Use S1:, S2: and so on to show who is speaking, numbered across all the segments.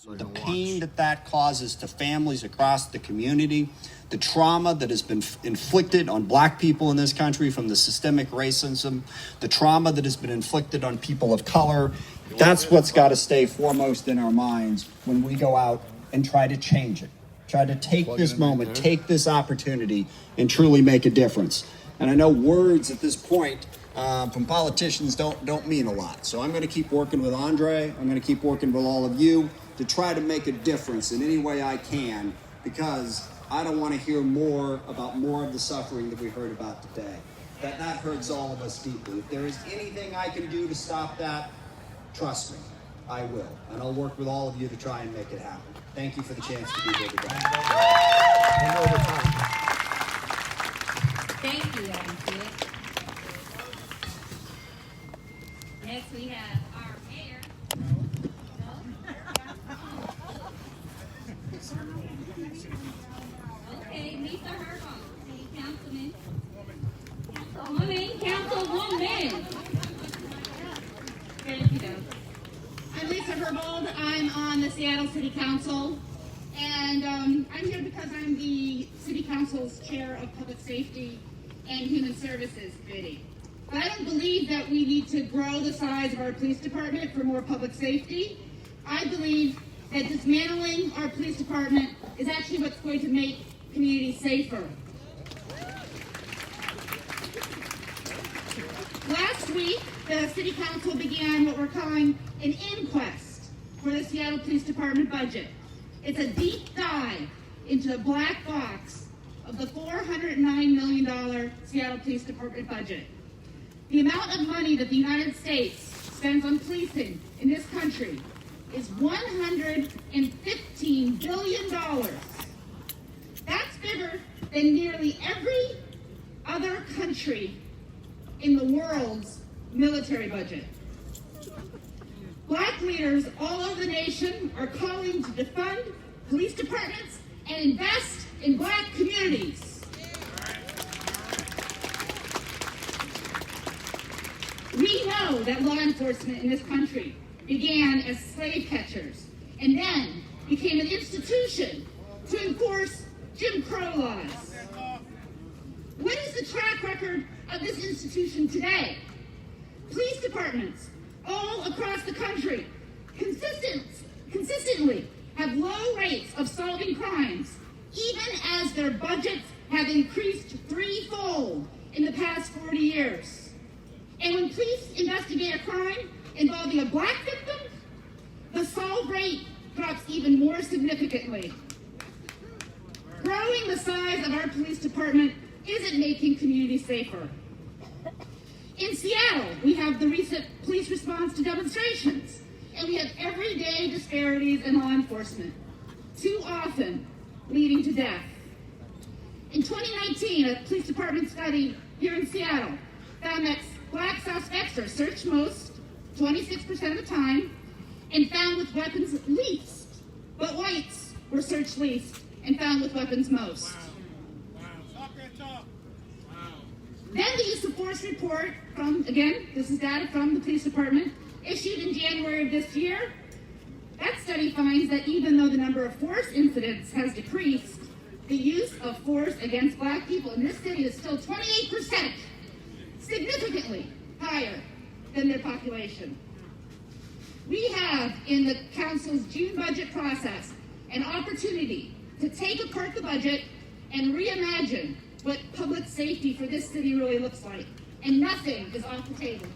S1: The pain that causes to families across the community, the trauma that has been inflicted on black people in this country from the systemic racism, the trauma that has been inflicted on people of color, that's what's got to stay foremost in our minds when we go out and try to change it. Try to take this moment, take this opportunity, and truly make a difference. And I know words at this point from politicians don't mean a lot. So I'm going to keep working with Andre. I'm going to keep working with all of you to try to make a difference in any way I can, because I don't want to hear more of the suffering that we heard about today. That hurts all of us deeply. If there is anything I can do to stop that, trust me, I will. And I'll work with all of you to try and make it happen. Thank you for the chance to be here today.
S2: Thank you, Adam Kidd. Next we have our mayor. Okay, Lisa Herbo, Councilwoman. There you go.
S3: I'm Lisa Herbold. I'm on the Seattle City Council, and I'm here because I'm the City Council's Chair of Public Safety and Human Services Committee. But I don't believe that we need to grow the size of our police department for more public safety. I believe that dismantling our police department is actually what's going to make communities safer. Last week, the City Council began what we're calling an inquest for the Seattle Police Department budget. It's a deep dive into the black box of the $409 million Seattle Police Department budget. The amount of money that the United States spends on policing in this country is $115 billion. That's bigger than nearly every other country in the world's military budget. Black leaders all over the nation are calling to defund police departments and invest in black communities. We know that law enforcement in this country began as slave catchers and then became an institution to enforce Jim Crow laws. What is the track record of this institution today? Police departments all across the country consistently have low rates of solving crimes, even as their budgets have increased threefold in the past 40 years. And when police investigate a crime involving a black victim, the solve rate drops even more significantly. Growing the size of our police department isn't making communities safer. In Seattle, we have the recent police response to demonstrations, and we have everyday disparities in law enforcement, too often leading to death. In 2019, a police department study here in Seattle found that black suspects are searched most, 26% of the time, and found with weapons least, but whites were searched least and found with weapons most. Then the use of force report from, again, this is data from the police department, issued in January of this year. That study finds that even though the number of force incidents has decreased, the use of force against black people in this city is still 28%, significantly higher than their population. We have, in the council's June budget process, an opportunity to take apart the budget and reimagine what public safety for this city really looks like, and nothing is off the table.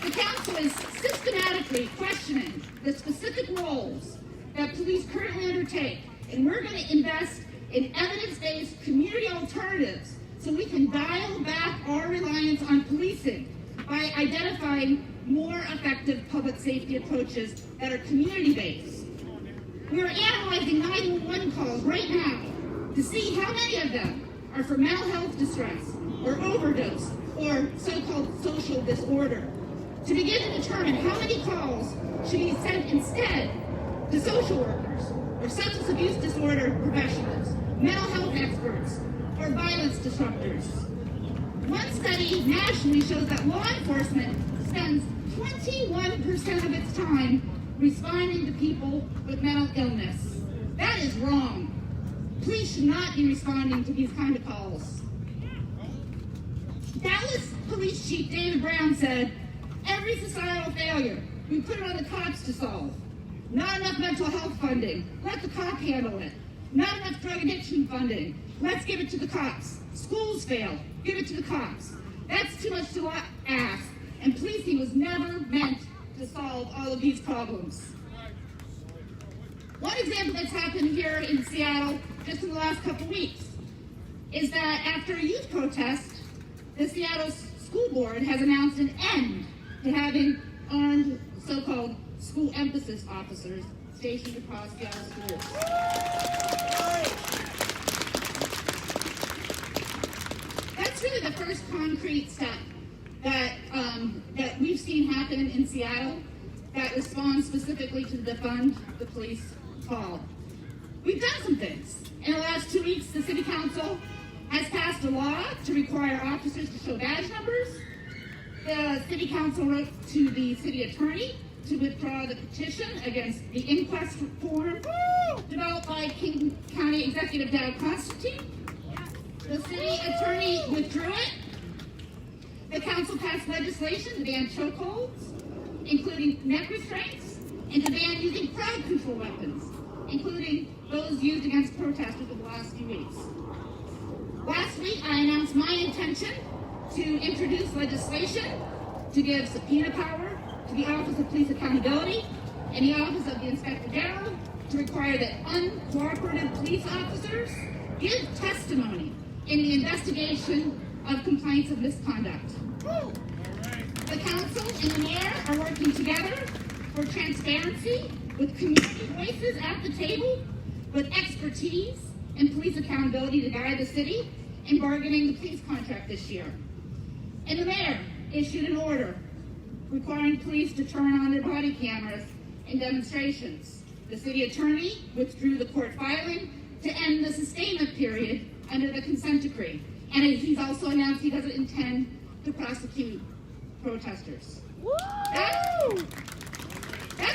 S3: The council is systematically questioning the specific roles that police currently undertake, and we're going to invest in evidence-based community alternatives so we can dial back our reliance on policing by identifying more effective public safety approaches that are community-based. We are analyzing 911 calls right now to see how many of them are for mental health distress or overdose or so-called social disorder, to begin to determine how many calls should be sent instead to social workers or substance abuse disorder professionals, mental health experts, or violence disruptors. One study nationally shows that law enforcement spends 21% of its time responding to people with mental illness. That is wrong. Police should not be responding to these kind of calls. Dallas Police Chief David Brown said, every societal failure, we put it on the cops to solve. Not enough mental health funding, let the cop handle it. Not enough drug addiction funding, let's give it to the cops. Schools fail, give it to the cops. That's too much to ask, and policing was never meant to solve all of these problems. One example that's happened here in Seattle just in the last couple weeks is that after a youth protest, the Seattle School Board has announced an end to having armed so-called school emphasis officers stationed across Seattle schools. That's really the first concrete step that we've seen happen in Seattle that responds specifically to the defund the police call. We've done some things. In the last 2 weeks, the City Council has passed a law to require officers to show badge numbers. The City Council wrote to the City Attorney to withdraw the petition against the inquest form developed by King County Executive Dow Constantine. The City Attorney withdrew it. The Council passed legislation to ban chokeholds, including neck restraints, and to ban using crowd control weapons, including those used against protesters in the last few weeks. Last week, I announced my intention to introduce legislation to give subpoena power to the Office of Police Accountability and the Office of the Inspector General to require that uncooperative police officers give testimony in the investigation of complaints of misconduct. The Council and the Mayor are working together for transparency with community voices at the table, with expertise and police accountability to guide the city in bargaining the police contract this year. And the Mayor issued an order requiring police to turn on their body cameras in demonstrations. The City Attorney withdrew the court filing to end the sustainment period under the consent decree. And he's also announced he doesn't intend to prosecute protesters. That's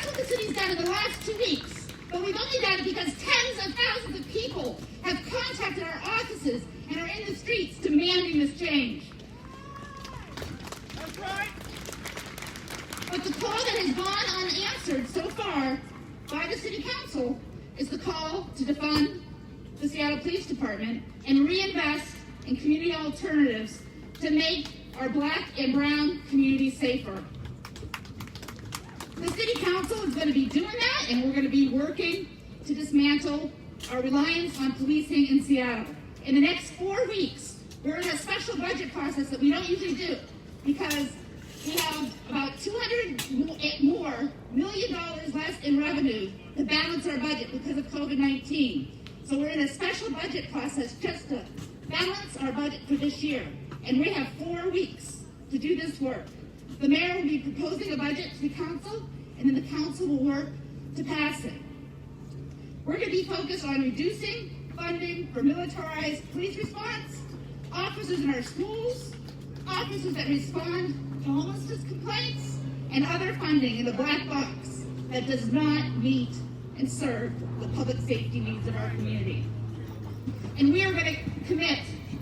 S3: what the city's done in the last 2 weeks. But we've only done it because tens of thousands of people have contacted our offices and are in the streets demanding this change.
S4: That's right.
S3: But the call that has gone unanswered so far by the City Council is the call to defund the Seattle Police Department and reinvest in community alternatives to make our Black and brown communities safer. The City Council is going to be doing that, and we're going to be working to dismantle our reliance on policing in Seattle. In the next 4 weeks, we're in a special budget process that we don't usually do because we have about $200 million less in revenue to balance our budget because of COVID-19. So we're in a special budget process just to balance our budget for this year. And we have 4 weeks to do this work. The Mayor will be proposing a budget to the Council, and then the Council will work to pass it. We're going to be focused on reducing funding for militarized police response, officers in our schools, officers that respond to homelessness complaints, and other funding in the black box that does not meet and serve the public safety needs of our community. And we are going to commit,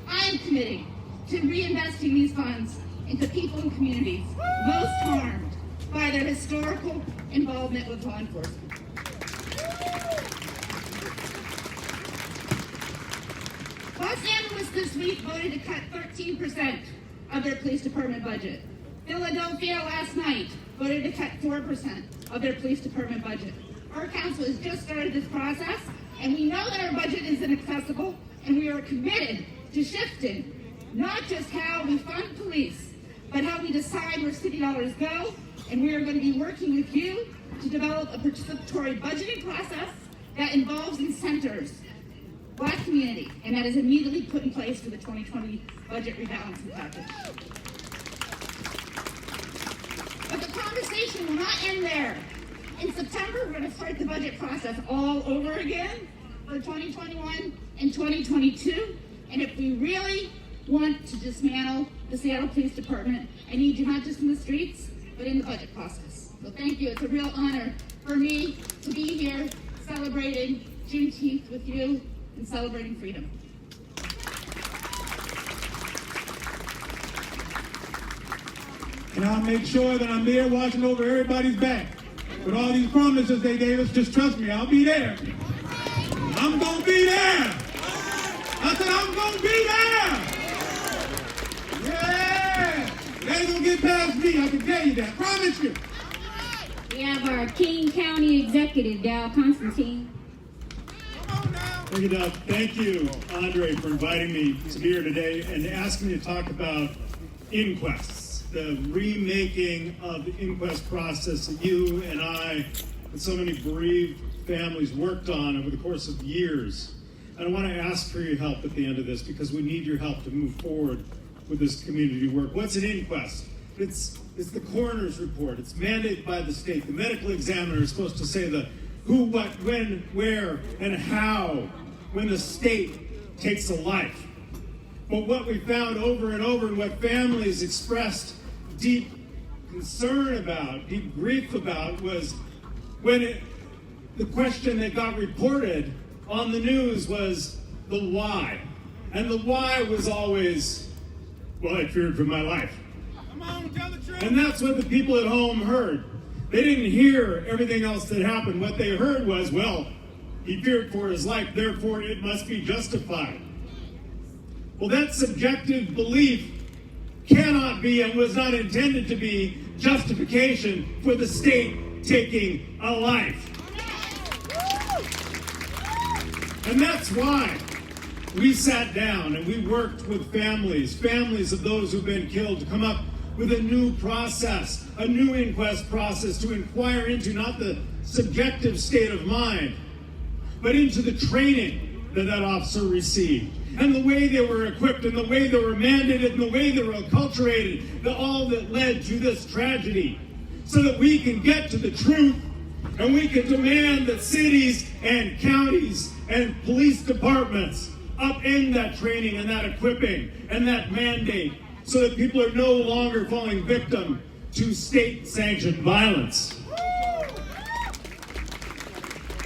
S3: I am committing, to reinvesting these funds into people and communities most harmed by their historical involvement with law enforcement. Los Angeles this week voted to cut 13% of their police department budget. Philadelphia last night voted to cut 4% of their police department budget. Our council has just started this process, and we know that our budget is inaccessible, and we are committed to shifting not just how we fund police, but how we decide where city dollars go, and we are going to be working with you to develop a participatory budgeting process that involves and centers Black community, and that is immediately put in place for the 2020 budget rebalancing package. But the conversation will not end there. In September, we're going to start the budget process all over again for 2021 and 2022, and if we really want to dismantle the Seattle Police Department, I need you not just in the streets, but in the budget process. So thank you. It's a real honor for me to be here celebrating Juneteenth with you and celebrating freedom.
S4: And I'll make sure that I'm there watching over everybody's back. With all these promises they gave us, just trust me, I'll be there. I'm gonna be there. I said I'm gonna be there. Yeah. They ain't gonna get past me, I can tell you that. Promise you.
S2: We have our King County Executive, Dow Constantine.
S4: Thank you, Doug. Thank you, Andre, for inviting me to be here today and asking me to talk about inquests, the remaking of the inquest process that you and I and so many bereaved families worked on over the course of years. And I want to ask for your help at the end of this because we need your help to move forward with this community work. What's an inquest? It's the coroner's report. It's mandated by the state. The medical examiner is supposed to say the who, what, when, where, and how when the state takes a life. But what we found over and over and what families expressed deep concern about, deep grief about, was when the question that got reported on the news was the why. And the why was always, well, I feared for my life. Come on, tell the truth. And that's what the people at home heard. They didn't hear everything else that happened. What they heard was, well, he feared for his life, therefore it must be justified. Well, that subjective belief cannot be and was not intended to be justification for the state taking a life. And that's why we sat down and we worked with families of those who've been killed, to come up with a new process, a new inquest process to inquire into not the subjective state of mind, but into the training that that officer received, and the way they were equipped, and the way they were mandated, and the way they were acculturated, all that led to this tragedy, so that we can get to the truth, and we can demand that cities and counties and police departments upend that training and that equipping and that mandate, so that people are no longer falling victim to state-sanctioned violence.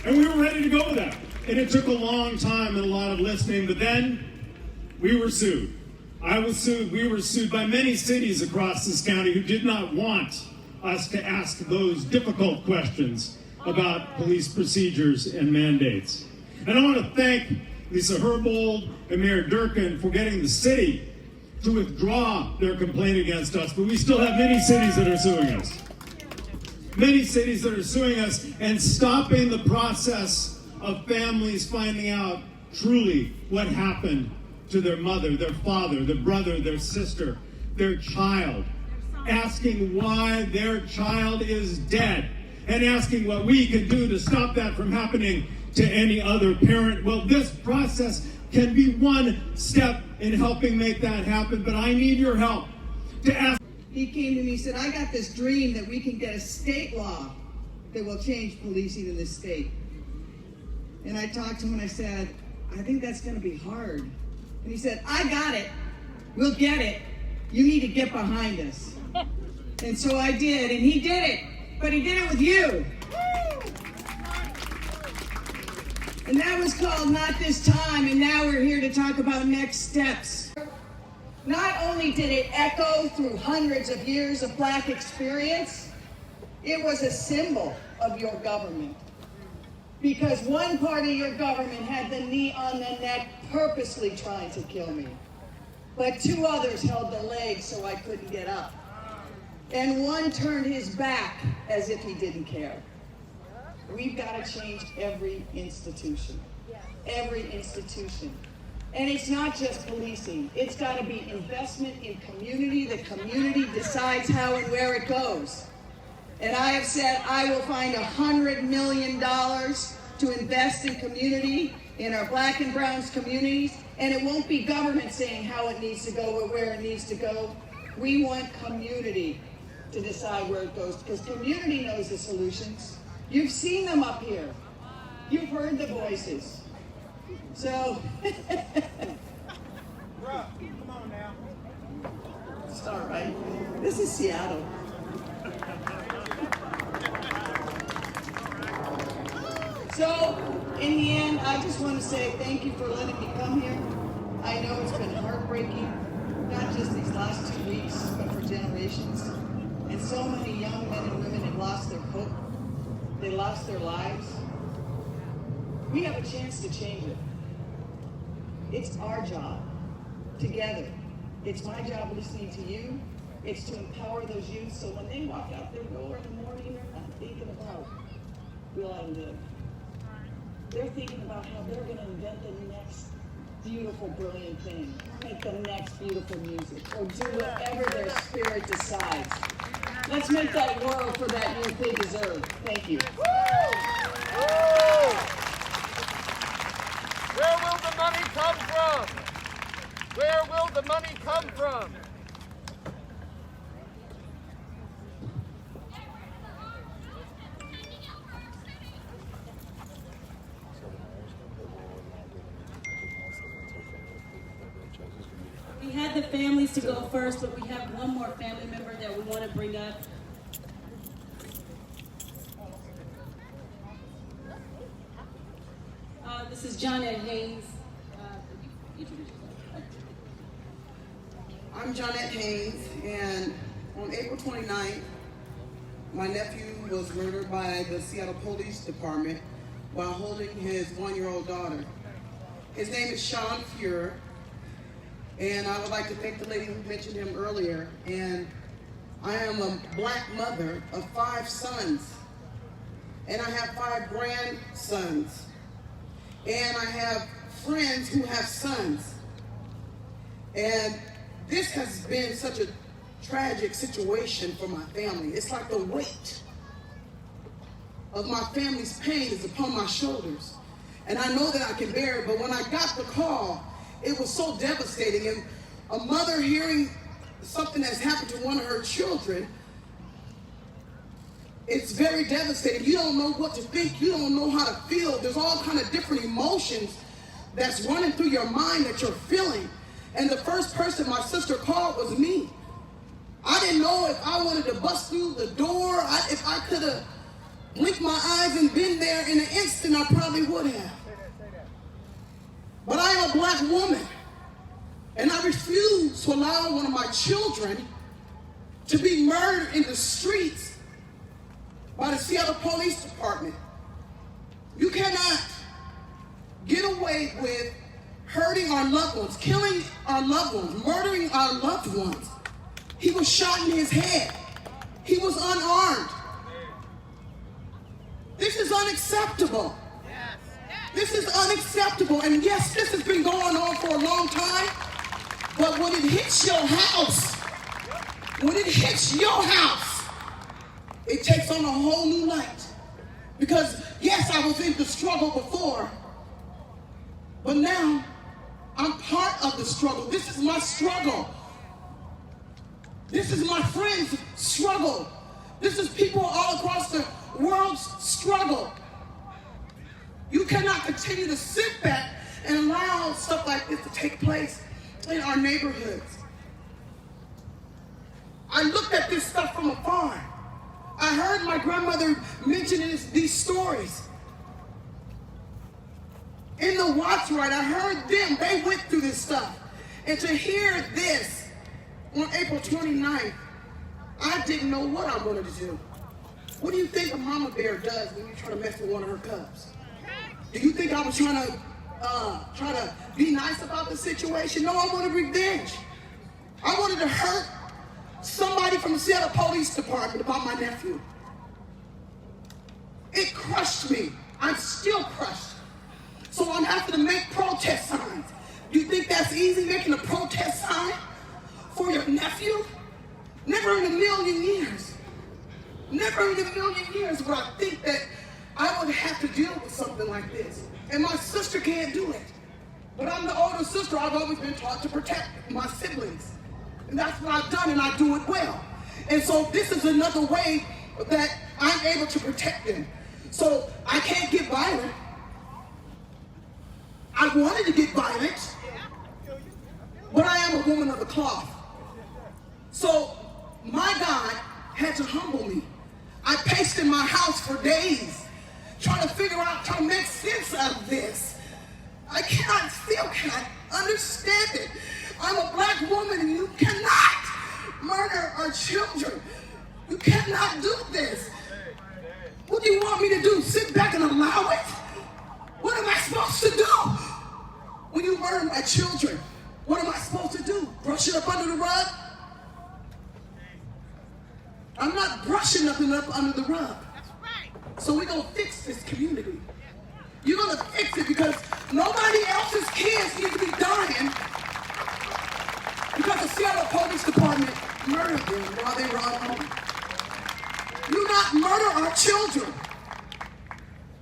S4: And we were ready to go with that. And it took a long time and a lot of listening, but then we were sued. I was sued. We were sued by many cities across this county who did not want us to ask those difficult questions about police procedures and mandates. And I want to thank Lisa Herbold and Mayor Judkins for getting the city to withdraw their complaint against us, but we still have many cities that are suing us. Many cities that are suing us and stopping the process of families finding out truly what happened to their mother, their father, their brother, their sister, their child, asking why their child is dead, and asking what we can do to stop that from happening to any other parent. Well, this process can be one step in helping make that happen, but I need your help to ask.
S5: He came to me and said, I got this dream that we can get a state law that will change policing in this state. And I talked to him and I said, I think that's going to be hard. And he said, I got it. We'll get it. You need to get behind us. And so I did, and he did it. But he did it with you. And that was called Not This Time, and now we're here to talk about next steps. Not only did it echo through hundreds of years of Black experience, it was a symbol of your government. Because one part of your government had the knee on the neck purposely trying to kill me. But two others held the legs so I couldn't get up. And one turned his back as if he didn't care. We've got to change every institution. Every institution. And it's not just policing. It's got to be investment in community. The community decides how and where it goes. And I have said I will find $100 million to invest in community, in our Black and Browns communities. And it won't be government saying how it needs to go or where it needs to go. We want community to decide where it goes, because community knows the solutions. You've seen them up here. You've heard the voices. So,
S4: Come on now.
S5: it's all right. This is Seattle. So, in the end, I just want to say thank you for letting me come here. I know it's been heartbreaking, not just these last 2 weeks, but for generations. And so many young men and women have lost their hope. They lost their lives. We have a chance to change it. It's our job, together. It's my job listening to you. It's to empower those youth so when they walk out their door in the morning, they're not thinking about will I live. They're thinking about how they're going to invent the next beautiful, brilliant thing, make the next beautiful music, or do whatever their spirit decides. Let's make that world for that youth they deserve. Thank you.
S6: Where will the money come from? Where will the money come from?
S7: We had the families to go first, but we have one more family member that we want to bring up. This is Johnette Haynes.
S8: I'm Johnette Haynes, and on April 29th, my nephew was murdered by the Seattle Police Department while holding his 1-year-old daughter. His name is Sean Fuhrer, and I would like to thank the lady who mentioned him earlier. And I am a black mother of 5 sons, and I have 5 grandsons, and I have friends who have sons. And this has been such a tragic situation for my family. It's like the weight of my family's pain is upon my shoulders. And I know that I can bear it, but when I got the call, it was so devastating. And a mother hearing something that's happened to one of her children, it's very devastating. You don't know what to think. You don't know how to feel. There's all kind of different emotions that's running through your mind that you're feeling. And the first person my sister called was me. I didn't know if I wanted to bust through the door, if I could have blinked my eyes and been there in an instant, I probably would have. But I am a black woman, and I refuse to allow one of my children to be murdered in the streets by the Seattle Police Department. You cannot get away with hurting our loved ones, killing our loved ones, murdering our loved ones. He was shot in his head. He was unarmed. This is unacceptable. This is unacceptable. And yes, this has been going on for a long time, but when it hits your house, it takes on a whole new light. Because yes, I was in the struggle before, but now I'm part of the struggle. This is my struggle. This is my friends' struggle. This is people all across the world's struggle. You cannot continue to sit back and allow stuff like this to take place in our neighborhoods. I looked at this stuff from afar. I heard my grandmother mention these stories. In the watch ride, I heard them. They went through this stuff. And to hear this on April 29th, I didn't know what I wanted to do. What do you think a mama bear does when you try to mess with one of her cubs? Do you think I was trying to be nice about the situation? No, I wanted revenge. I wanted to hurt somebody from the Seattle Police Department about my nephew. It crushed me. I'm still crushed. So I'm having to make protest signs. You think that's easy, making a protest sign for your nephew? Never in a million years. Never in a million years would I think that I would have to deal with something like this. And my sister can't do it. But I'm the older sister. I've always been taught to protect my siblings. And that's what I've done, and I do it well. And so this is another way that I'm able to protect them. So I can't get violent. I wanted to get violent, but I am a woman of the cloth. So my God had to humble me. I paced in my house for days trying to figure out, trying to make sense of this. I still cannot understand it. I'm a black woman and you cannot murder our children. You cannot do this. What do you want me to do? Sit back and allow it? What am I supposed to do? When you murder my children, what am I supposed to do? Brush it up under the rug? I'm not brushing nothing up under the rug. So we're going to fix this community. You're going to fix it because nobody else's kids need to be dying because the Seattle Police Department murdered them while they were on home. Do not murder our children.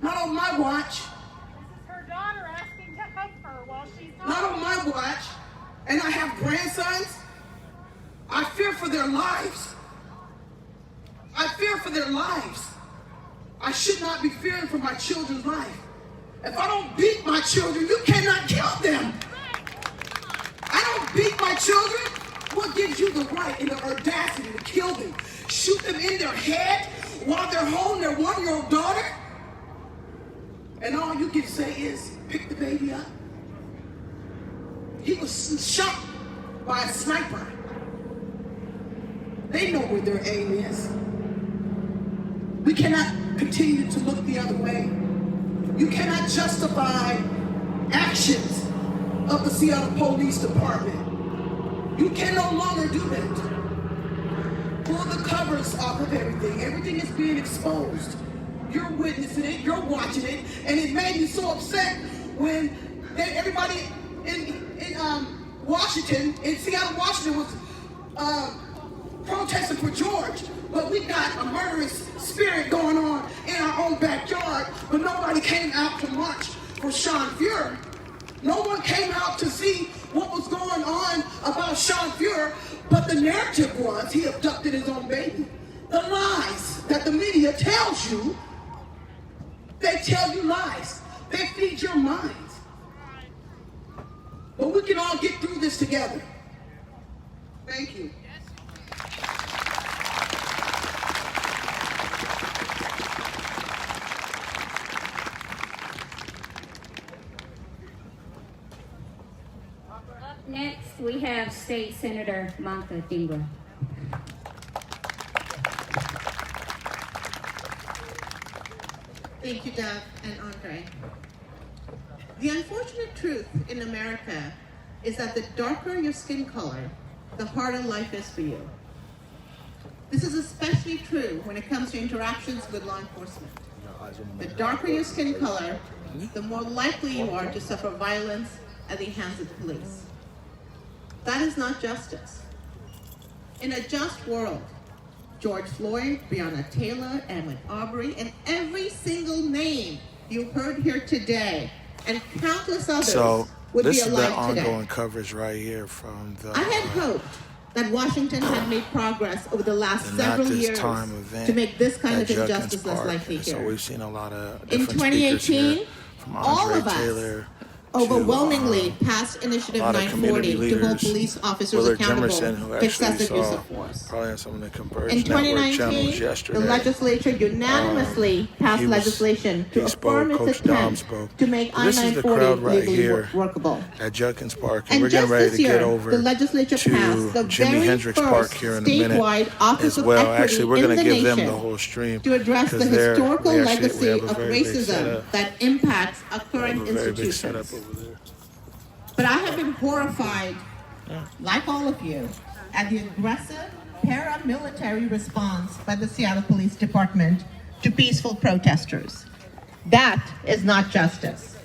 S8: Not on my watch.
S9: This is her daughter asking to help her while she's
S8: Not on my watch. And I have grandsons. I fear for their lives. I fear for their lives. I should not be fearing for my children's life. If I don't beat my children, you cannot kill them. I don't beat my children. What gives you the right and the audacity to kill them? Shoot them in their head while they're holding their 1-year-old daughter? And all you can say is, pick the baby up. He was shot by a sniper. They know where their aim is. We cannot continue to look the other way. You cannot justify actions of the Seattle Police Department. You can no longer do that. Pull the covers off of everything. Everything is being exposed. You're witnessing it, you're watching it, and it made me so upset when everybody in Washington, in Seattle, Washington was protesting for George, but we got a murderous spirit going on in our own backyard, but nobody came out to march for Sean Fuhrer. No one came out to see what was going on about Sean Fuhrer, but the narrative was he abducted his own baby. The lies that the media tells you, they tell you lies. They feed your minds. But we can all get through this together. Thank you.
S2: Next, we have State Senator Manka Dingwa.
S10: Thank you, Doug and Andre. The unfortunate truth in America is that the darker your skin color, the harder life is for you. This is especially true when it comes to interactions with law enforcement. The darker your skin color, the more likely you are to suffer violence at the hands of the police. That is not justice. In a just world, George Floyd, Breonna Taylor, Ahmaud Arbery, and every single name you heard here today, and countless others would be alive today.
S6: So this is the ongoing coverage right here from the...
S10: I had hoped that Washington had made progress over the last several years to make this kind of injustice less likely here.
S6: So we've seen a lot of
S10: in
S6: different
S10: 2018,
S6: from
S10: all of us
S6: Taylor
S10: overwhelmingly passed Initiative 940 to hold police officers accountable for excessive use of force.
S6: Probably on some of the Converge
S10: in 2019, the legislature unanimously passed legislation to affirm its attempt to make I-940 legally workable.
S6: At Judkins Park,
S10: and
S6: we're getting ready to get over
S10: the legislature passed the
S6: Jimi
S10: very
S6: Hendrix
S10: first
S6: Park here in a minute
S10: statewide Office
S6: as well.
S10: of Equity
S6: Actually, we're going to give them the
S10: nation
S6: whole stream
S10: to address the historical legacy of racism that impacts our current institutions. But I have been horrified, like all of you, at the aggressive paramilitary response by the Seattle Police Department to peaceful protesters. That is not justice.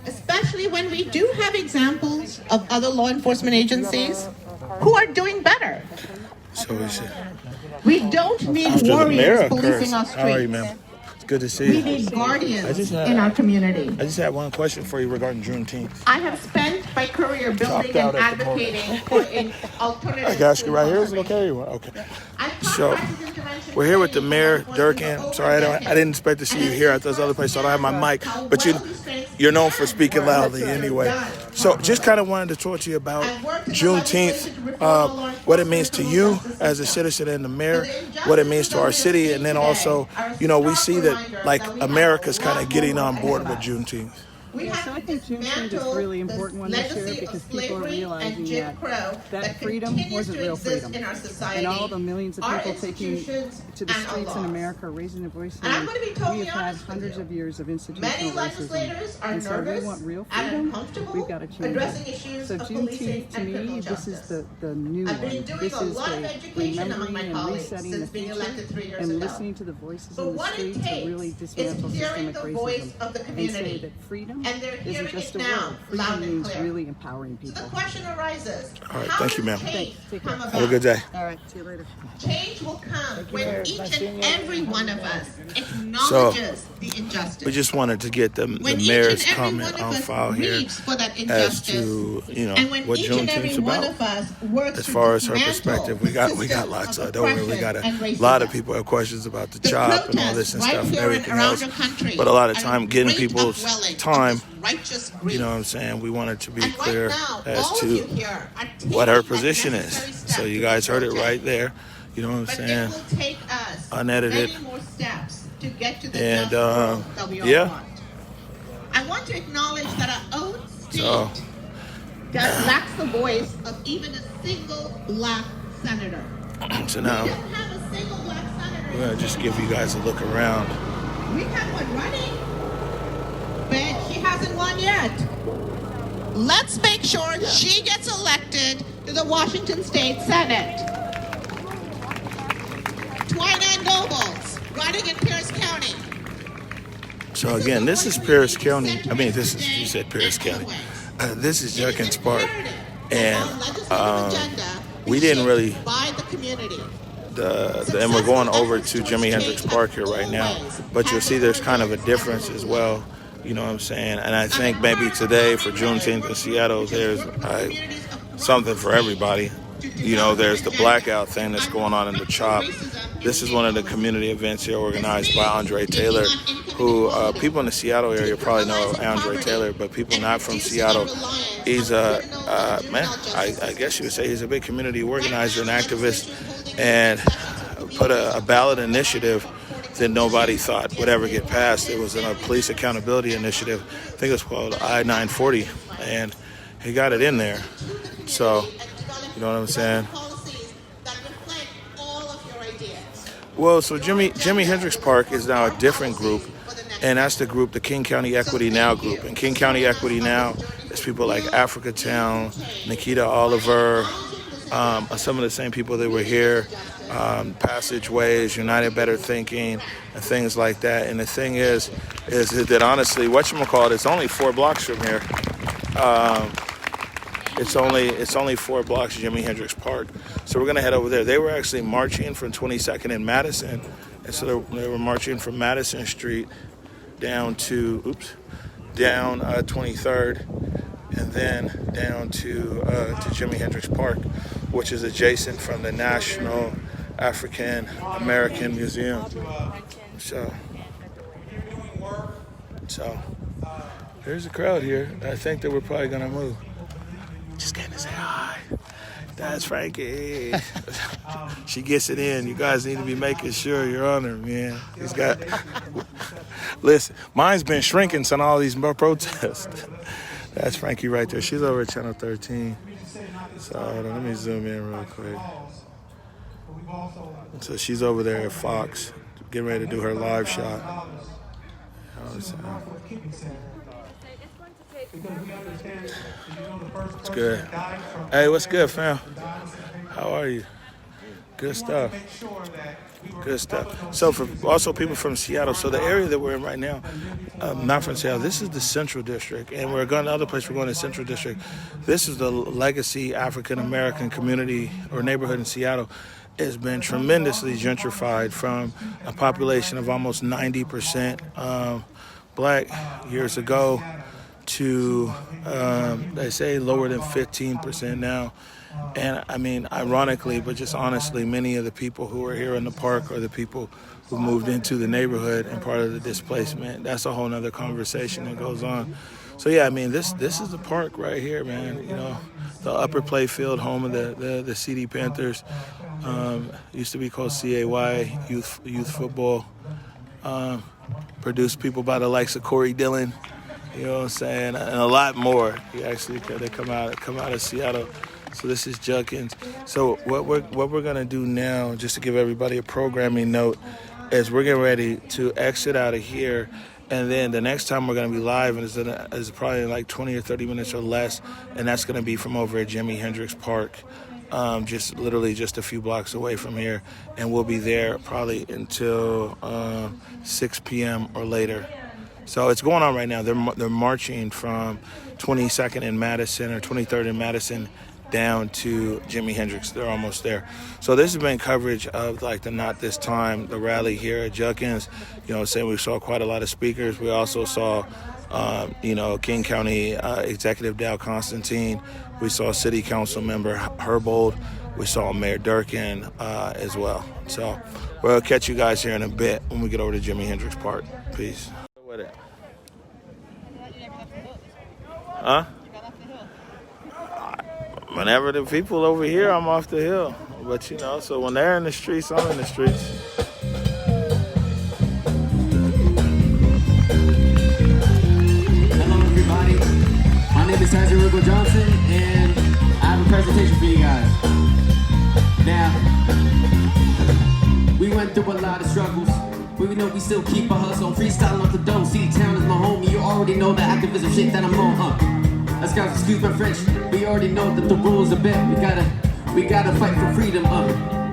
S10: Especially when we do have examples of other law enforcement agencies who are doing better. We don't need warriors policing our streets.
S6: Good to see you.
S10: We need guardians in our community.
S6: I just had one question for you regarding Juneteenth.
S10: I have spent my career building and advocating for an alternative.
S6: I got you right here. Is it okay? Okay.
S10: I've taught crisis
S11: We're here with the mayor, Judkins. Sorry, I didn't expect to see you here at those other places, so I don't have my mic. But you're known for speaking loudly anyway. So just kind of wanted to talk to you about Juneteenth, what it means to you as a citizen and the mayor, what it means to our city, and then also, we see that like America's kind of getting on board with Juneteenth.
S12: So I think Juneteenth is a really important one this year because people are realizing that freedom wasn't real freedom. And all the millions of people taking to the streets in America, raising their voice, saying, we have had hundreds of years of institutional racism. And so we want real freedom, we've got to change it. So Juneteenth, to me, this is the new one. This is the remembering and resetting the future and listening to the voices in the street to really dismantle systemic racism and say that freedom isn't just a word. Freedom means really empowering people.
S10: The question arises.
S11: All right, thank you, ma'am.
S10: Have
S11: a good day.
S12: All right, see you later.
S10: Change will come when each and every one of us acknowledges the injustice.
S11: We just wanted to get the mayor's comment on file here as to what Juneteenth's about. As far as her perspective, we got lots of. Don't worry, we got a lot of people have questions about the CHOP and all this and stuff and everything else. But a lot of time getting people's time. You know what I'm saying? We wanted to be clear as to what her position is. So you guys heard it right there. You know what I'm saying? Unedited. And yeah.
S10: I want to acknowledge that our own state lacks the voice of even a single black senator.
S11: So now we're gonna just give you guys a look around.
S10: We have one running, but she hasn't won yet. Let's make sure she gets elected to the Washington State Senate. Twina Nobles running in Pierce County.
S11: So again, this is Pierce County. I mean, you said Pierce County. This is Judkins Park, and we didn't really. And we're going over to Jimi Hendrix Park here right now, but you'll see there's kind of a difference as well. You know what I'm saying? And I think maybe today for Juneteenth in Seattle, there's something for everybody. There's the blackout thing that's going on in the CHOP. This is one of the community events here organized by Andre Taylor, who people in the Seattle area probably know Andre Taylor, but people not from Seattle, he's I guess you would say he's a big community organizer and activist, and put a ballot initiative that nobody thought would ever get passed. It was a police accountability initiative. I think it was called I-940, and he got it in there. So, you know what I'm saying? Well, so Jimi Hendrix Park is now a different group, and that's the group, the King County Equity Now group. And King County Equity Now is people like Africa Town, Nikita Oliver, some of the same people that were here, Passageways, United Better Thinking, and things like that. And the thing is that honestly, whatchamacallit, it's only 4 blocks from here. It's only 4 blocks, Jimi Hendrix Park. So we're gonna head over there. They were actually marching from 22nd and Madison, and so they were marching from Madison Street down to 23rd, and then down to Jimi Hendrix Park, which is adjacent from the National African American Museum. So there's a crowd here. I think that we're probably gonna move. Just getting to say hi. That's Frankie. She gets it in. You guys need to be making sure you're on her, man. He's got. Listen, mine's been shrinking since all these protests. That's Frankie right there. She's over at Channel 13. So hold on, let me zoom in real quick. So she's over there at Fox, getting ready to do her live shot. It's good. Hey, what's good, fam? How are you? Good stuff. Good stuff. So for also people from Seattle, so the area that we're in right now, not from Seattle, this is the Central District, and we're going to other place. We're going to Central District. This is the legacy African American community or neighborhood in Seattle. It's been tremendously gentrified from a population of almost 90% black years ago to, they say, lower than 15% now. And I mean, ironically, but just honestly, many of the people who are here in the park are the people who moved into the neighborhood and part of the displacement. That's a whole nother conversation that goes on. So yeah, I mean, this is the park right here, man. You know, the upper play field, home of the CD Panthers. Used to be called CAY, youth football. Produced people by the likes of Corey Dillon, you know what I'm saying, and a lot more. They come out of Seattle. So this is Judkins. So what we're gonna do now, just to give everybody a programming note, is we're getting ready to exit out of here. And then the next time we're going to be live is probably like 20 or 30 minutes or less, and that's going to be from over at Jimi Hendrix Park, just a few blocks away from here, and we'll be there probably until 6 p.m. or later. So it's going on right now. They're marching from 22nd and Madison or 23rd and Madison down to Jimi Hendrix. They're almost there. So this has been coverage of like the Not This Time, the rally here at Judkins. You know, saying we saw quite a lot of speakers. We also saw, King County Executive Dow Constantine. We saw City Council member Herbold. We saw Mayor Durkin as well. So we'll catch you guys here in a bit when we get over to Jimi Hendrix Park. Peace. Huh? Whenever the people over here, I'm off the hill. But, so when they're in the streets, I'm in the streets.
S13: Hello, everybody. My name is Tyson Johnson, and I have a presentation for you guys. Now, we went through a lot of struggles, but we know we still keep a hustle. Freestyling off the dome. City Town is my home. You already know the activism shit that I'm on. Let's guys, excuse my French. We already know that the rules are bent. We gotta fight for freedom.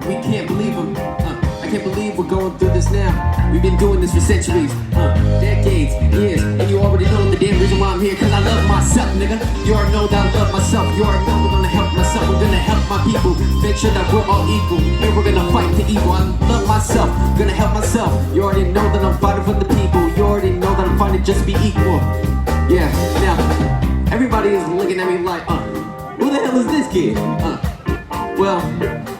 S13: We can't believe them. I can't believe we're going through this now. We've been doing this for centuries, decades, years, and you already know the damn reason why I'm here. Cause I love myself, nigga. You already know that I love myself. You already know we're gonna help myself. We're gonna help my people. Make sure that we're all equal, and we're gonna fight the evil. I love myself. Gonna help myself. You already know that I'm fighting for the people. You already know that I'm fighting just to be equal. Yeah. Now. Everybody is looking at me like, who the hell is this kid? Well,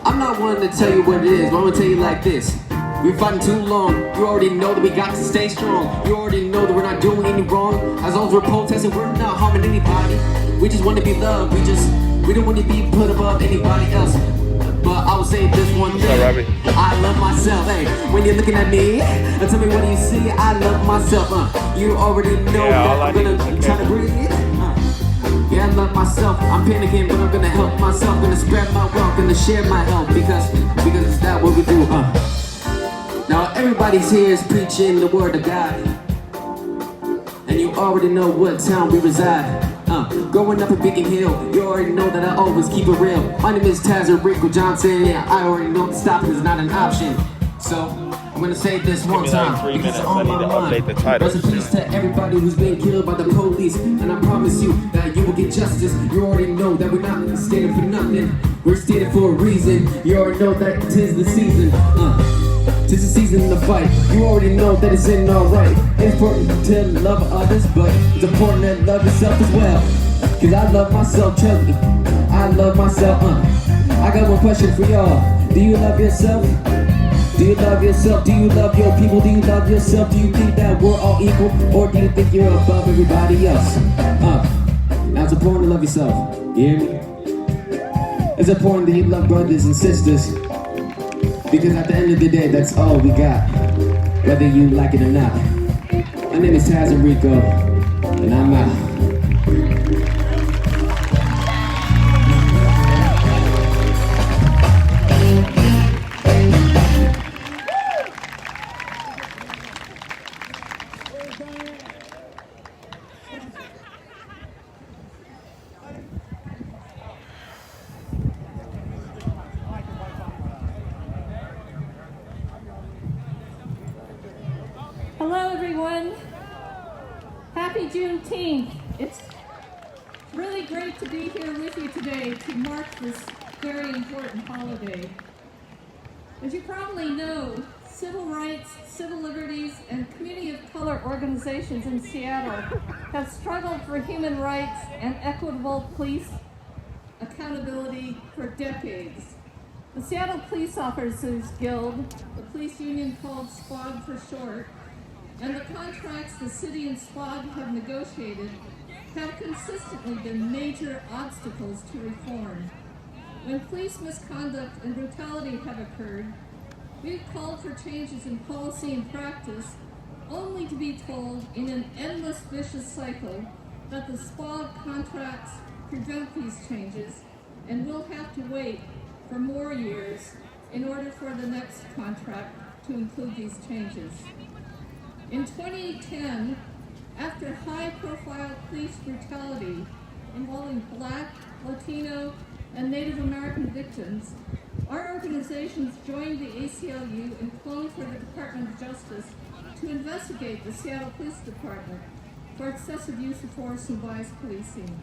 S13: I'm not one to tell you what it is, but I'm gonna tell you like this. We're fighting too long. You already know that we got to stay strong. You already know that we're not doing any wrong. As long as we're protesting, we're not harming anybody. We just want to be loved. We don't want to be put above anybody else. But I will say this one thing. I love myself. Hey, when you're looking at me, tell me what do you see? I love myself. You already know that I'm gonna try to breathe. Yeah, I love myself. I'm panicking, but I'm gonna help myself. Gonna spread my wealth, gonna share my health because it's that what we do, Now everybody's here is preaching the word of God, and you already know what town we reside. Growing up in Beacon Hill, you already know that I always keep it real. My name is Tyson Johnson, yeah, I already know that stopping is not an option. So I'm gonna say this one time because it's on my mind. Rest in peace to everybody who's been killed by the police, and I promise you that you will get justice. You already know that we're not standing for nothing. We're standing for a reason. You already know that 'tis the season. 'Tis the season to fight. You already know that it's in alright. It's important to love others, but it's important to love yourself as well. Cause I love myself, trust me. I love myself. I got one question for y'all. Do you love yourself? Do you love yourself? Do you love your people? Do you love yourself? Do you think that we're all equal? Or do you think you're above everybody else? Now it's important to love yourself. You hear me? It's important that you love brothers and sisters. Because at the end of the day, that's all we got. Whether you like it or not. My name is Taz Enrico, and I'm out.
S14: Hello, everyone. Happy Juneteenth. It's really great to be here with you today to mark this very important holiday. As you probably know, civil rights, civil liberties, and community of color organizations in Seattle have struggled for human rights and equitable police accountability. accountability for decades. The Seattle Police Officers Guild, the police union called SPOG for short, and the contracts the city and SPOG have negotiated have consistently been major obstacles to reform. When police misconduct and brutality have occurred, we've called for changes in policy and practice, only to be told in an endless vicious cycle that the SPOG contracts prevent these changes and we'll have to wait for more years in order for the next contract to include these changes. In 2010, after high-profile police brutality involving Black, Latino, and Native American victims, our organizations joined the ACLU and called for the Department of Justice to investigate the Seattle Police Department for excessive use of force and biased policing.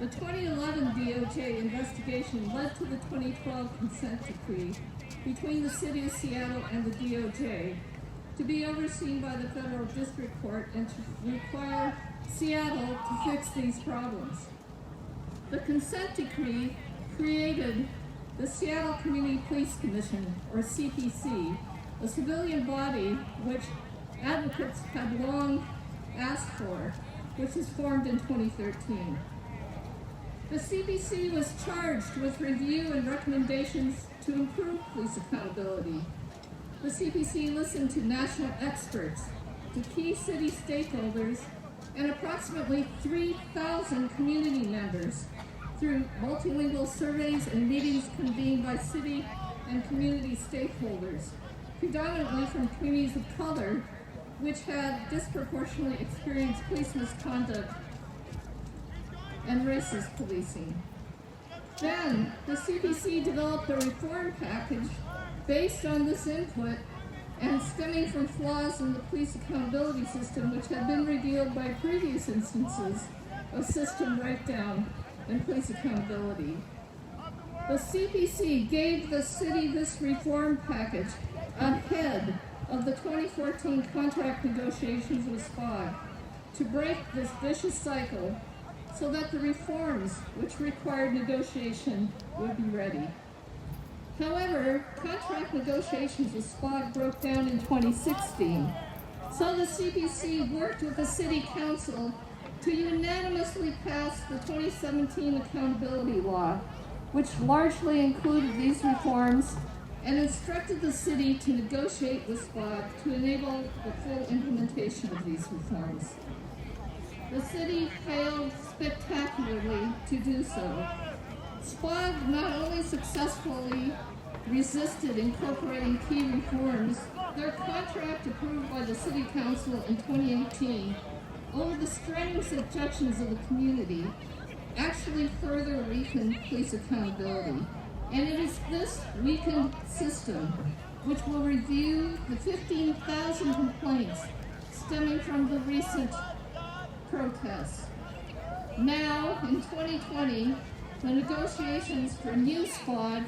S14: The 2011 DOJ investigation led to the 2012 consent decree between the City of Seattle and the DOJ to be overseen by the Federal District Court and to require Seattle to fix these problems. The consent decree created the Seattle Community Police Commission, or CPC, a civilian body which advocates had long asked for, which was formed in 2013. The CPC was charged with review and recommendations to improve police accountability. The CPC listened to national experts, to key city stakeholders, and approximately 3,000 community members through multilingual surveys and meetings convened by city and community stakeholders, predominantly from communities of color, which had disproportionately experienced police misconduct and racist policing. Then, the CPC developed a reform package based on this input and stemming from flaws in the police accountability system, which had been revealed by previous instances of system breakdown and police accountability. The CPC gave the city this reform package ahead of the 2014 contract negotiations with SPOG to break this vicious cycle so that the reforms which required negotiation would be ready. However, contract negotiations with SPOG broke down in 2016, so the CPC worked with the City Council to unanimously pass the 2017 accountability law, which largely included these reforms and instructed the city to negotiate with SPOG to enable the full implementation of these reforms. The city failed spectacularly to do so. SPOG not only successfully resisted incorporating key reforms, their contract approved by the City Council in 2018, over the strenuous objections of the community, actually further weakened police accountability. And it is this weakened system which will review the 15,000 complaints stemming from the recent protests. Now, in 2020, the negotiations for new SPOG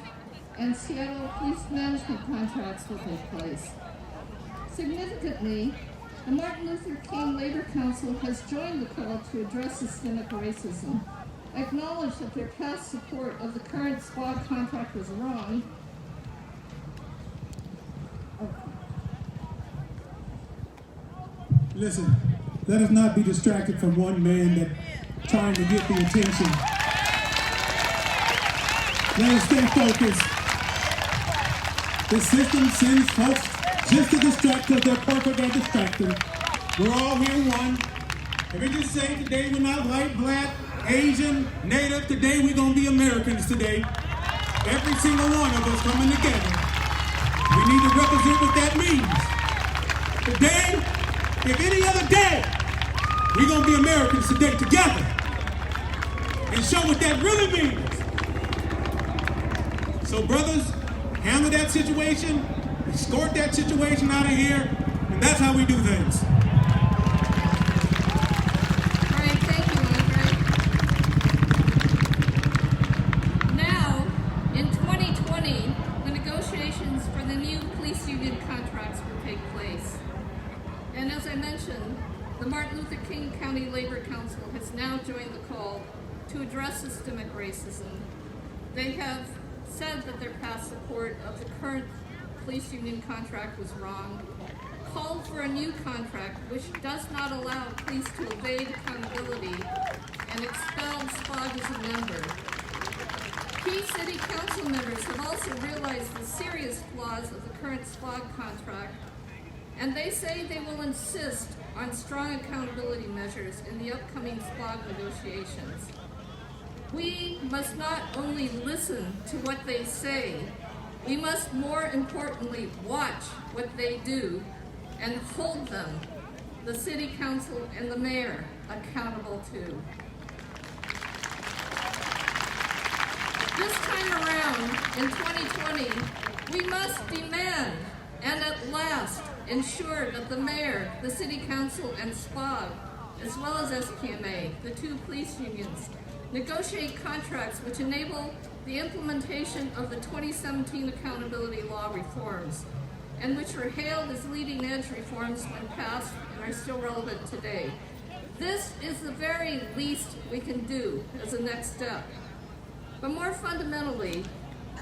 S14: and Seattle police management contracts will take place. Significantly, the Martin Luther King Labor Council has joined the call to address systemic racism, acknowledge that their past support of the current SPOG contract was wrong,
S15: Listen, let us not be distracted from one man that's trying to get the attention. Let us stay focused. The system sends folks just to distract because they're perfect at distracting. We're all here one. If we just say today we're not white, black, Asian, Native, today we're going to be Americans today. Every single one of us coming together. We need to represent what that means. Today, if any other day, we're going to be Americans today together and show what that really means. So brothers, handle that situation, escort that situation out of here, and that's how we do things.
S14: All right, thank you, Andre. Now, in 2020, the negotiations for the new police union contracts will take place. And as I mentioned, the Martin Luther King County Labor Council has now joined the call to address systemic racism. They have said that their past support of the current police union contract was wrong, called for a new contract which does not allow police to evade accountability, and expelled SPOG as a member. Key city council members have also realized the serious flaws of the current SPOG contract, and they say they will insist on strong accountability measures in the upcoming SPOG negotiations. We must not only listen to what they say, we must more importantly watch what they do and hold them, the city council and the mayor, accountable too. This time around, in 2020, we must demand and at last ensure that the mayor, the city council, and SPOG, as well as SPMA, the two police unions, negotiate contracts which enable the implementation of the 2017 accountability law reforms, and which were hailed as leading-edge reforms when passed and are still relevant today. This is the very least we can do as a next step. But more fundamentally,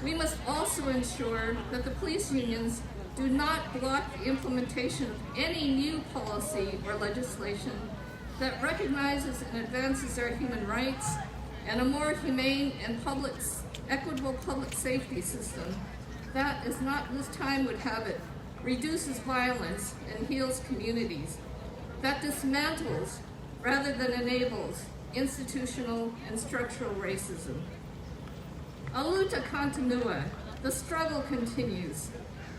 S14: we must also ensure that the police unions do not block the implementation of any new policy or legislation that recognizes and advances our human rights and a more humane and equitable public safety system that, as not this time would have it, reduces violence and heals communities, that dismantles rather than enables institutional and structural racism. A luta continua, the struggle continues,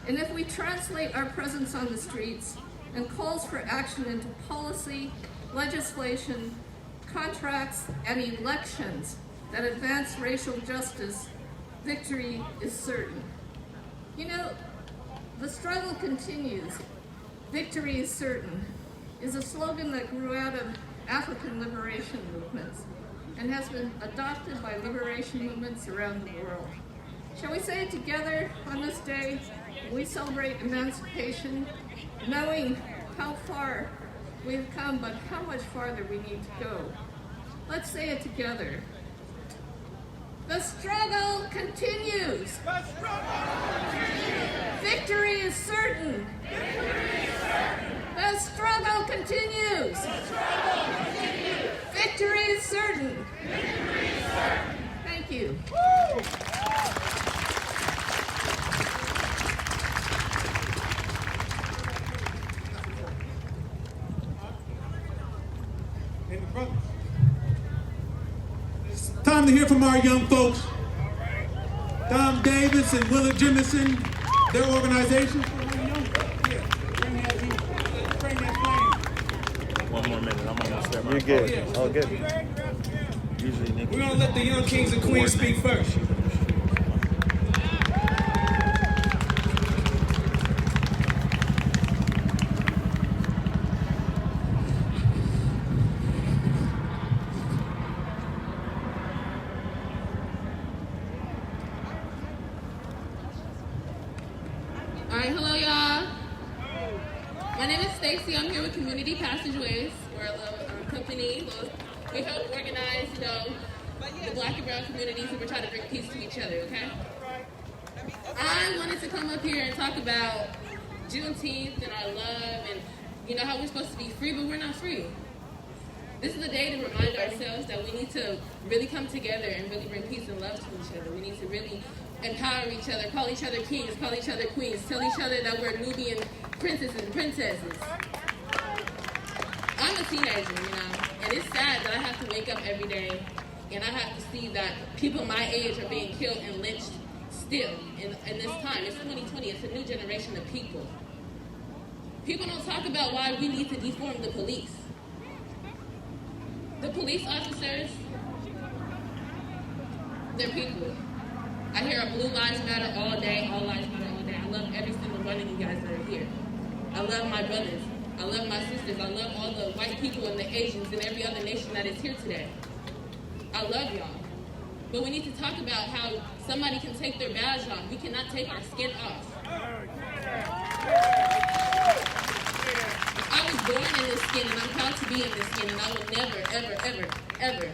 S14: and if we translate our presence on the streets and calls for action into policy, legislation, contracts, and elections that advance racial justice, victory is certain. You know, the struggle continues, victory is certain, is a slogan that grew out of African liberation movements and has been adopted by liberation movements around the world. Shall we say it together on this day? We celebrate emancipation, knowing how far we've come, but how much farther we need to go. Let's say it together. The struggle continues. The struggle continues. Victory is certain. Victory is certain. The struggle continues. The struggle continues. Victory is certain. Victory is certain. Thank you. Woo!
S15: It's time to hear from our young folks. Dom Davis and Willa Jemison, their organization.
S11: One more minute. I'm almost there. You're good. All good. Usually, Nick.
S15: We're gonna let the young kings and queens speak first.
S16: All right, hello y'all. My name is Stacy. I'm here with Community Passageways. We're a little company. We help organize, the Black and brown communities, and we're trying to bring peace to each other, okay? I wanted to come up here and talk about Juneteenth and our love and, how we're supposed to be free, but we're not free. This is a day to remind ourselves that we need to really come together and really bring peace and love to each other. We need to really empower each other, call each other kings, call each other queens, tell each other that we're Nubian princesses and princesses. I'm a teenager, and it's sad that I have to wake up every day and I have to see that people my age are being killed and lynched still in this time. It's 2020, it's a new generation of people. People don't talk about why we need to deform the police. The police officers, they're people. I hear a Blue Lives Matter all day, all lives matter all day. I love every single one of you guys that are here. I love my brothers. I love my sisters. I love all the white people and the Asians and every other nation that is here today. I love y'all. But we need to talk about how somebody can take their badge off. We cannot take our skin off. I was born in this skin and I'm proud to be in this skin, and I will never, ever, ever, ever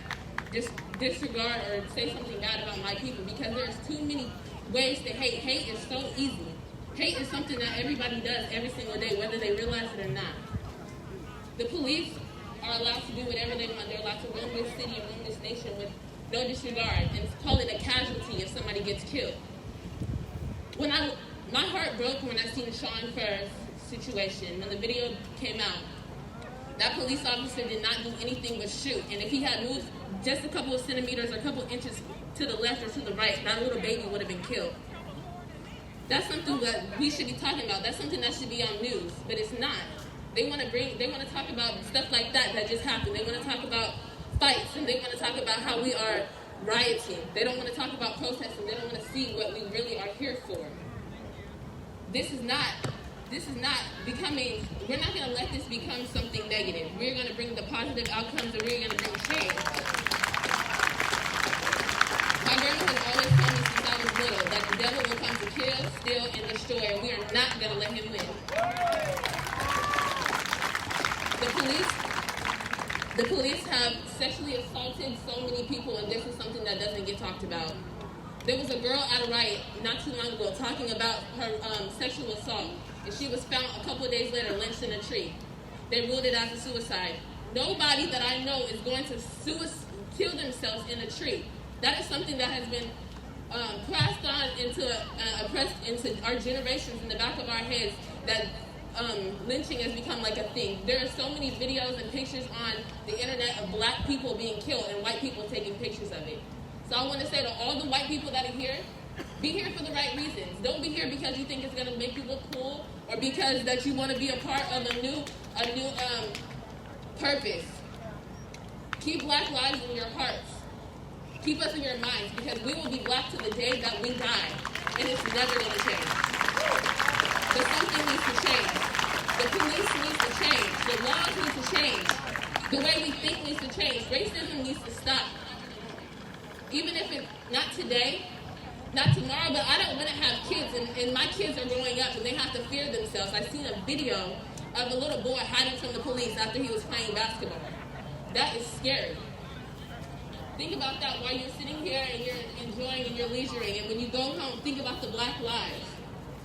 S16: disregard or say something bad about my people, because there's too many ways to hate. Hate is so easy. Hate is something that everybody does every single day, whether they realize it or not. The police are allowed to do whatever they want. They're allowed to run this city and run this nation with no disregard and call it a casualty if somebody gets killed. My heart broke when I seen Sean Furr's situation. When the video came out, that police officer did not do anything but shoot. And if he had moved just a couple of centimeters or a couple of inches to the left or to the right, that little baby would have been killed. That's something that we should be talking about. That's something that should be on news, but it's not. They want to talk about stuff like that just happened. They want to talk about fights, and they want to talk about how we are rioting. They don't want to talk about protesting. They don't want to see what we really are here for. This is not becoming, we're not going to let this become something negative. We're going to bring the positive outcomes, and we're going to bring change. My grandma has always told me since I was little that the devil will come to kill, steal, and destroy, and we are not going to let him win. The police have sexually assaulted so many people, and this is something that doesn't get talked about. There was a girl at a riot not too long ago talking about her sexual assault, and she was found a couple of days later lynched in a tree. They ruled it as a suicide. Nobody that I know is going to kill themselves in a tree. That is something that has been passed on into our generations in the back of our heads, that lynching has become like a thing. There are so many videos and pictures on the internet of black people being killed and white people taking pictures of it. So I want to say to all the white people that are here, be here for the right reasons. Don't be here because you think it's going to make you look cool, or because that you want to be a part of a new purpose. Keep black lives in your hearts. Keep us in your minds, because we will be black to the day that we die, and it's never going to change. But something needs to change. The police needs to change. The laws need to change. The way we think needs to change. Racism needs to stop. Even if it's not today, not tomorrow, but I don't want to have kids, and my kids are growing up and they have to fear themselves. I seen a video of a little boy hiding from the police after he was playing basketball. That is scary. Think about that while you're sitting here and you're enjoying and you're leisuring, and when you go home, think about the black lives.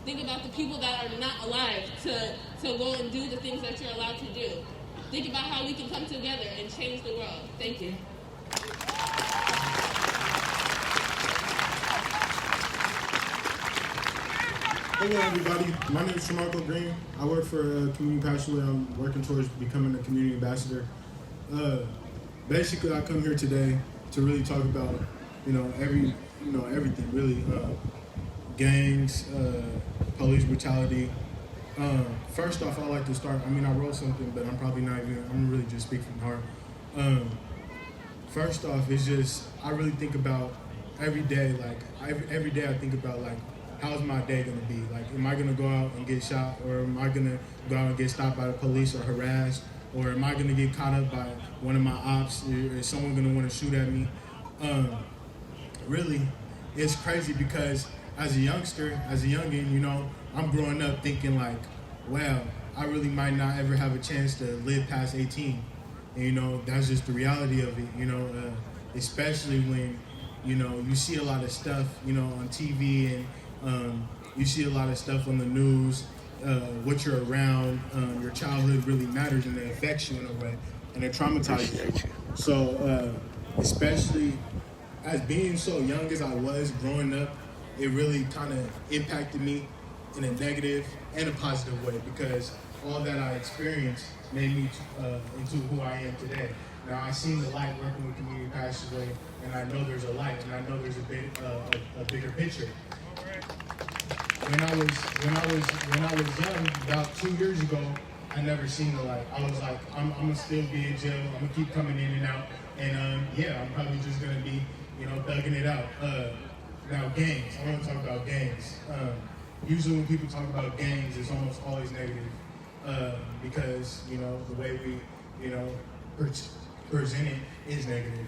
S16: Think about the people that are not alive to go and do the things that you're allowed to do. Think about how we can come together and change the world. Thank you.
S17: Hello everybody, my name is Shamarco Green. I work for Community Passion. I'm working towards becoming a community ambassador. Basically, I come here today to really talk about, everything really. Gangs, police brutality. First off, I like to start, I wrote something, but I'm really just speaking from the heart. First off, it's just, I really think about every day, every day I think about, how's my day gonna be? Am I gonna go out and get shot, or am I gonna go out and get stopped by the police or harassed, or am I gonna get caught up by one of my ops? Is someone gonna wanna shoot at me? Really, it's crazy because as a youngster, as a youngin', I'm growing up thinking wow, I really might not ever have a chance to live past 18. And, that's just the reality of it, especially when, you see a lot of stuff, on TV, and you see a lot of stuff on the news, what you're around, your childhood really matters, and it affects you in a way, and it traumatizes you. So, especially as being so young as I was growing up, it really kind of impacted me in a negative and a positive way, because all that I experienced made me into who I am today. Now, I seen the light working with Community Passageway, and I know there's a light, and I know there's a bigger picture. When I was young, about 2 years ago, I never seen the light. I was like, I'm gonna still be in jail. I'm gonna keep coming in and out, and I'm probably just gonna be, thugging it out. Now, gangs. I want to talk about gangs. Usually, when people talk about gangs, it's almost always negative, because the way we, present it is negative.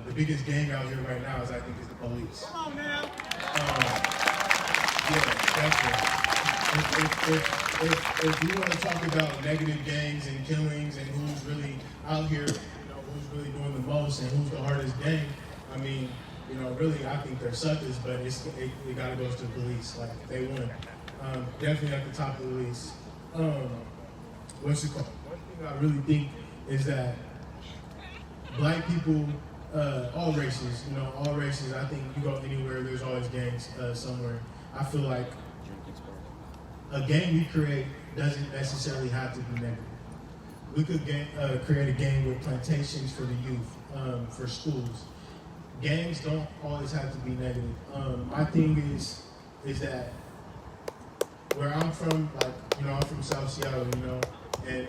S17: The biggest gang out here right now is the police. Come on now. If we want to talk about negative gangs and killings and who's really out here who's really doing the most and who's the hardest gang, I mean, you know, really, I think they're suckers, but it gotta go to the police. Like, they won. Definitely at the top of the list. What's it called? One thing I really think is that black people, all races, you know, all races, I think you go anywhere, there's always gangs somewhere. I feel like a gang we create doesn't necessarily have to be negative. We could create a gang with plantations for the youth, for schools. Gangs don't always have to be negative. My thing is that where I'm from, like, you know, I'm from South Seattle, you know, and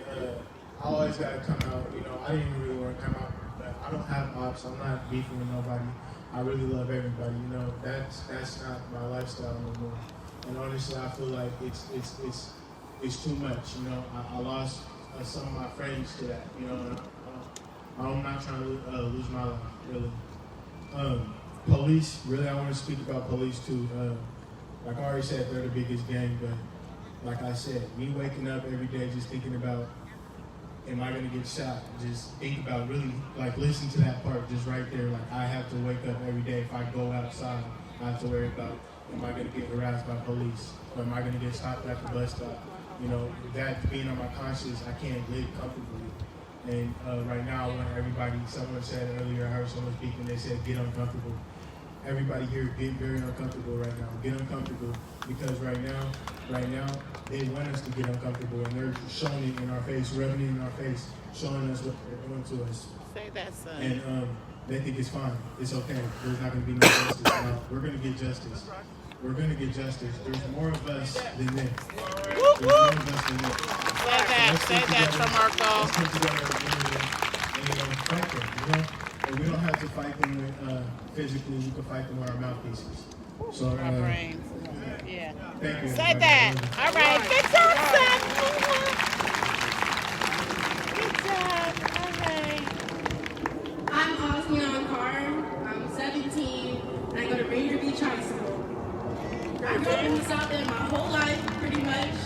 S17: I always gotta come out, you know, I didn't even really want to come out, but I don't have ops, I'm not beefing with nobody. I really love everybody, you know, that's not my lifestyle no more. And honestly, I feel like it's too much, you know. I lost some of my friends to that, you know. I'm not trying to lose my life, really. Police, really, I want to speak about police too. Like I already said, they're the biggest gang, but like I said, me waking up every day just thinking about, am I gonna get shot? Just think about really, like, listen to that part just right there. Like, I have to wake up every day. If I go outside, I have to worry about, am I gonna get harassed by police? Or am I gonna get stopped at the bus stop? You know, that being on my conscience, I can't live comfortably. And right now, I want everybody, someone said earlier, I heard someone speaking, they said, get uncomfortable. Everybody here get very uncomfortable right now. Get uncomfortable because right now, they want us to get uncomfortable, and they're showing it in our face, rubbing it in our face, showing us what they're doing to us.
S10: Say that, son.
S17: And they think it's fine. It's okay. There's not going to be no justice. No, we're going to get justice. We're going to get justice. There's more of us than them. There's more of us than them.
S10: Say that, Tramarco.
S17: Let's come together and fight them, you know? And we don't have to fight them with, physically. We can fight them with our mouthpieces. So,
S10: our brains. Yeah.
S17: Thank you.
S10: Say that. All right. Good job, son. Good job. All right.
S18: I'm Osmion Carr. I'm 17, and I go to Ranger Beach High School. I grew up in the South End my whole life, pretty much.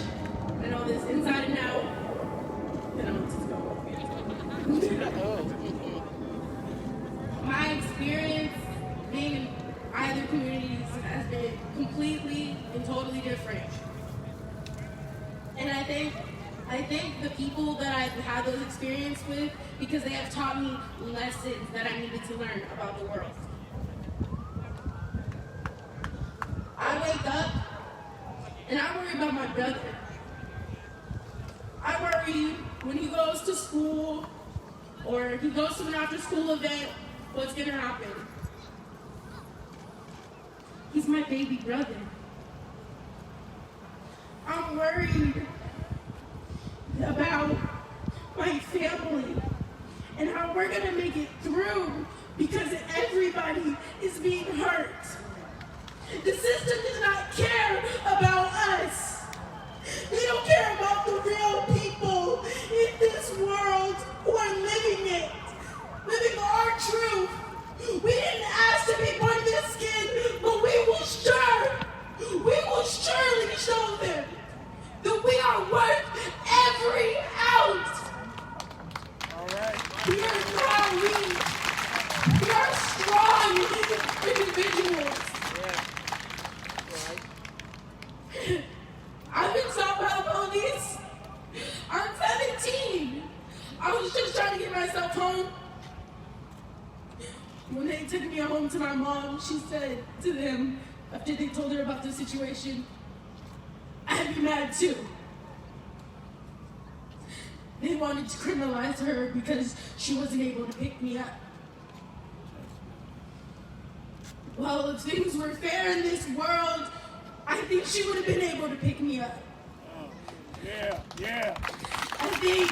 S18: I know this inside and out. And I'm just going. My experience being in either communities has been completely and totally different. And I thank the people that I've had those experiences with because they have taught me lessons that I needed to learn about the world. I wake up and I worry about my brother. I worry when he goes to school or he goes to an after-school event, what's gonna happen? He's my baby brother. I'm worried about my family and how we're gonna make it through because everybody is being hurt. The system does not care about us. They don't care about the real people in this world who are living it, living our truth. We didn't ask to be born this skin, but we will surely show them that we are worth every ounce.
S6: All right.
S18: We are not weak. We are strong individuals. Yeah. Right. I've been stopped by the police. I'm 17. I was just trying to get myself home. When they took me home to my mom, she said to them, after they told her about the situation, I'd be mad too. They wanted to criminalize her because she wasn't able to pick me up. Well, if things were fair in this world, I think she would have been able to pick me up.
S6: Yeah.
S18: I think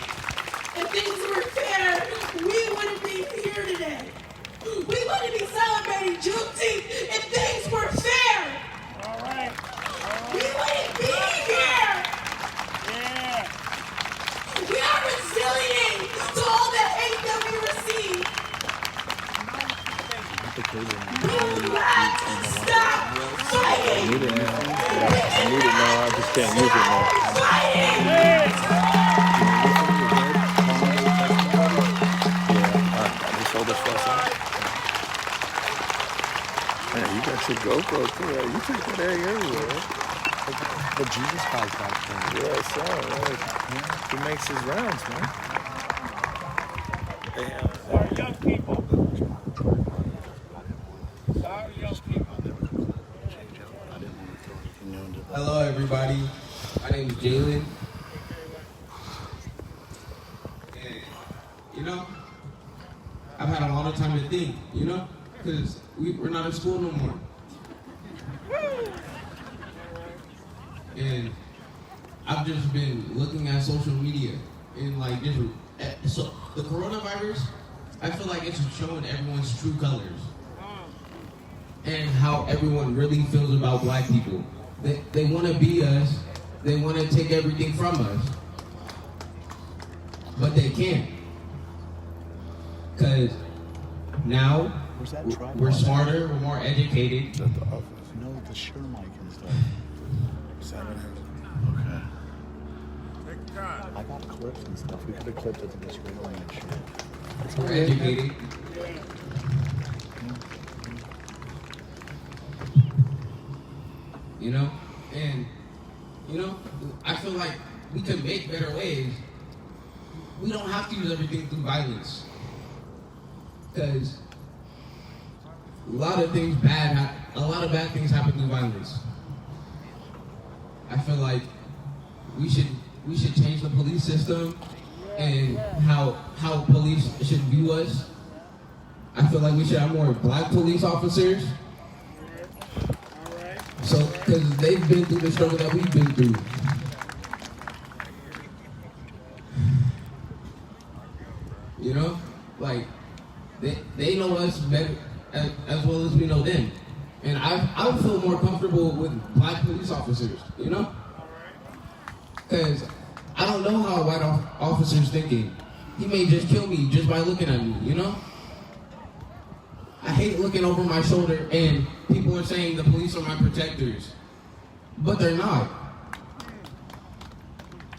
S18: if things were fair, we wouldn't be here today. We wouldn't be celebrating Juneteenth if things were fair.
S6: All right.
S18: We wouldn't be here.
S6: Yeah.
S18: We are resilient to all the hate that we receive. We will not stop fighting.
S11: I need it now. I just can't use it now.
S18: Fighting.
S11: Yeah. a GoPro too, right? You take that area everywhere.
S19: The Jesus guy's back there.
S11: Yeah, so he makes his rounds, man.
S6: Sorry, young people. Sorry, young people.
S20: Hello, everybody. My name is Jalen. And, you know, I've had a lot of time to think, you know, because we're not in school no more. And I've just been looking at social media and like just, so the coronavirus, I feel like it's showing everyone's true colors and how everyone really feels about black people. They want to be us. They want to take everything from us. But they can't. Because now we're smarter, we're more educated.
S19: No, the sure mic and stuff. Okay. I got clips and stuff. We could have clipped it to this radio and shit.
S20: We're educated. You know? And, you know, I feel like we can make better ways. We don't have to use everything through violence. Because a lot of bad things happen through violence. I feel like we should change the police system and how police should view us. I feel like we should have more black police officers. So, because they've been through the struggle that we've been through. You know? Like, they know us better as well as we know them. And I would feel more comfortable with black police officers, you know? Because I don't know how a white officer's thinking. He may just kill me just by looking at me, you know? I hate looking over my shoulder and people are saying the police are my protectors. But they're not.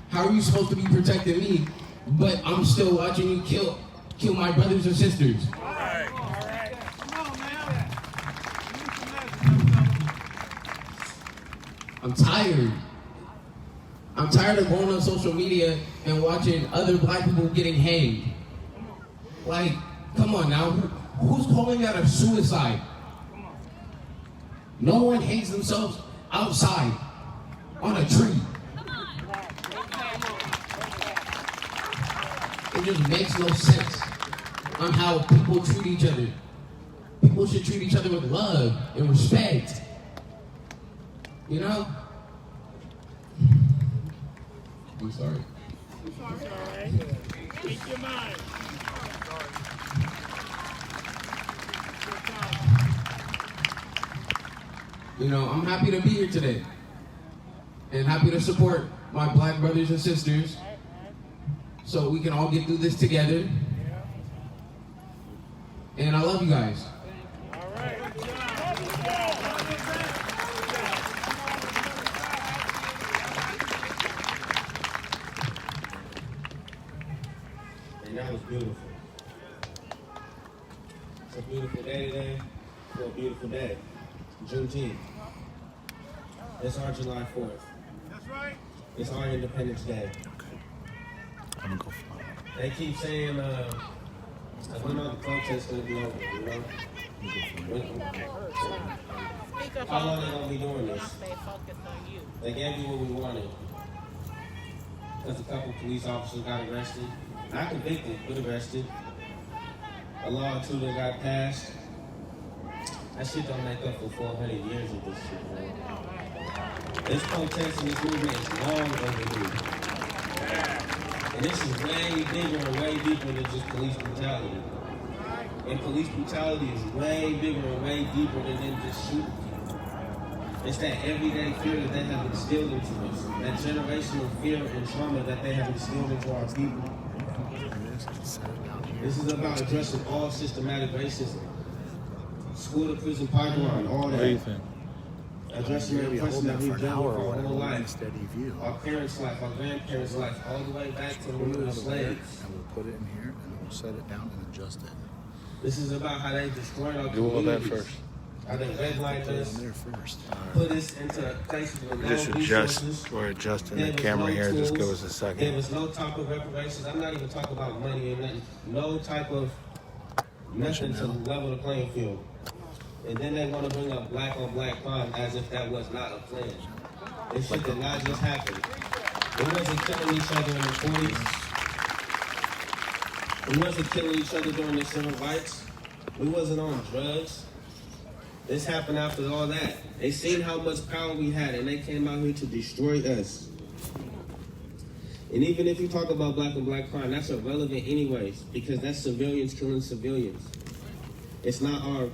S20: How are you supposed to be protecting me, but I'm still watching you kill my brothers and sisters? I'm tired. I'm tired of going on social media and watching other black people getting hanged. Like, come on now, who's calling that a suicide? No one hangs themselves outside on a tree. It just makes no sense on how people treat each other. People should treat each other with love and respect. You know? I'm sorry.
S6: It's all right. Keep your mind.
S20: You know, I'm happy to be here today. And happy to support my black brothers and sisters so we can all get through this together. And I love you guys.
S21: And that was beautiful. It's a beautiful day today for a beautiful day. Juneteenth. It's our July 4th.
S6: That's right.
S21: It's our Independence Day.
S19: I'm gonna go fly.
S21: They keep saying, when are the protests gonna be over, you know? How long are they gonna be doing this? They gave you what we wanted. Because a couple police officers got arrested. Not convicted, but arrested. A law or two that got passed. That shit don't make up for 400 years of this shit, man. This protest and this movement is long overdue. And this is way bigger and way deeper than just police brutality. And police brutality is way bigger and way deeper than them just shooting people. It's that everyday fear that they have instilled into us. That generational fear and trauma that they have instilled into our people. This is about addressing all systematic racism. School to prison pipeline, all that.
S11: What do you think?
S21: Addressing the oppression that we've done for our whole life. Our parents' life, our grandparents' life, all the way back to when we were slaves.
S19: And we'll put it in here and we'll set it down and adjust it.
S21: This is about how they destroyed our
S11: Do all that
S21: communities.
S11: first.
S21: How they redlined us, put us into places with no
S11: Just adjust.
S21: resources.
S11: We're adjusting
S21: There
S11: the
S21: was
S11: camera
S21: no
S11: here. Just give
S21: tools.
S11: us a second.
S21: There was no type of reparations. I'm not even talking about money or nothing. No type of nothing to level the playing field. And then they want to bring up black on black crime as if that was not a plan. This shit did not just happen. We wasn't killing each other in the 40s. We wasn't killing each other during the civil rights. We wasn't on drugs. This happened after all that. They seen how much power we had, and they came out here to destroy us. And even if you talk about black on black crime, that's irrelevant anyways, because that's civilians killing civilians. It's not our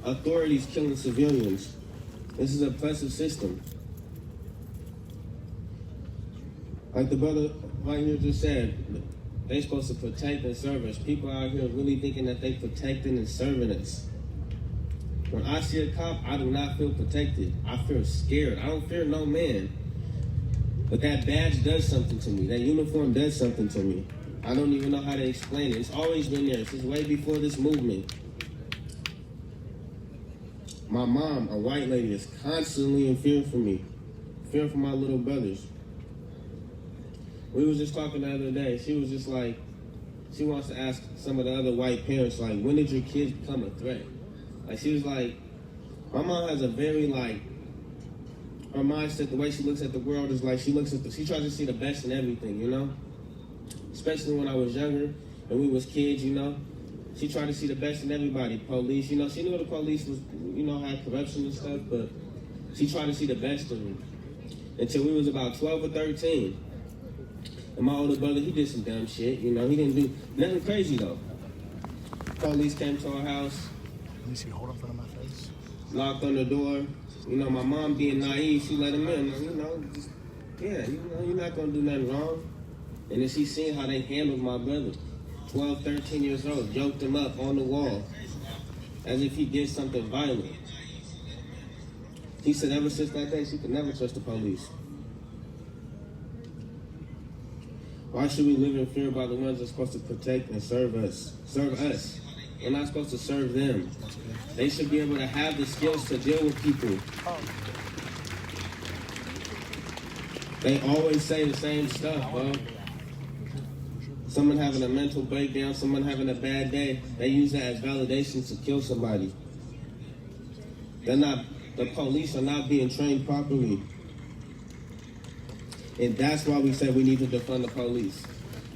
S21: authorities killing civilians. This is an oppressive system. Like the brother right here just said, they supposed to protect and serve us. People out here really thinking that they protecting and serving us. When I see a cop, I do not feel protected. I feel scared. I don't fear no man. But that badge does something to me. That uniform does something to me. I don't even know how to explain it. It's always been there since way before this movement. My mom, a white lady, is constantly in fear for me. Fear for my little brothers. We was just talking the other day. She was just like, she wants to ask some of the other white parents, like, when did your kids become a threat? Like, she was like, my mom has a very, like, her mindset, the way she looks at the world is like, she tries to see the best in everything, you know? Especially when I was younger and we was kids, you know? She tried to see the best in everybody. Police, you know, she knew the police was, you know, had corruption and stuff, but she tried to see the best in them. Until we was about 12 or 13. And my older brother, he did some dumb shit, you know? He didn't do nothing crazy, though. Police came to our house.
S19: Let me see, hold up in front of my face.
S21: Knocked on the door. You know, my mom being naive, she let him in. You know, just, yeah, you know, you're not going to do nothing wrong. And then she seen how they handled my brother. 12, 13 years old, yoked him up on the wall as if he did something violent. He said ever since that day, she could never trust the police. Why should we live in fear by the ones that are supposed to protect and serve us? Serve us. We're not supposed to serve them. They should be able to have the skills to deal with people. They always say the same stuff, bro. Someone having a mental breakdown, someone having a bad day, they use that as validation to kill somebody. The police are not being trained properly. And that's why we say we need to defund the police.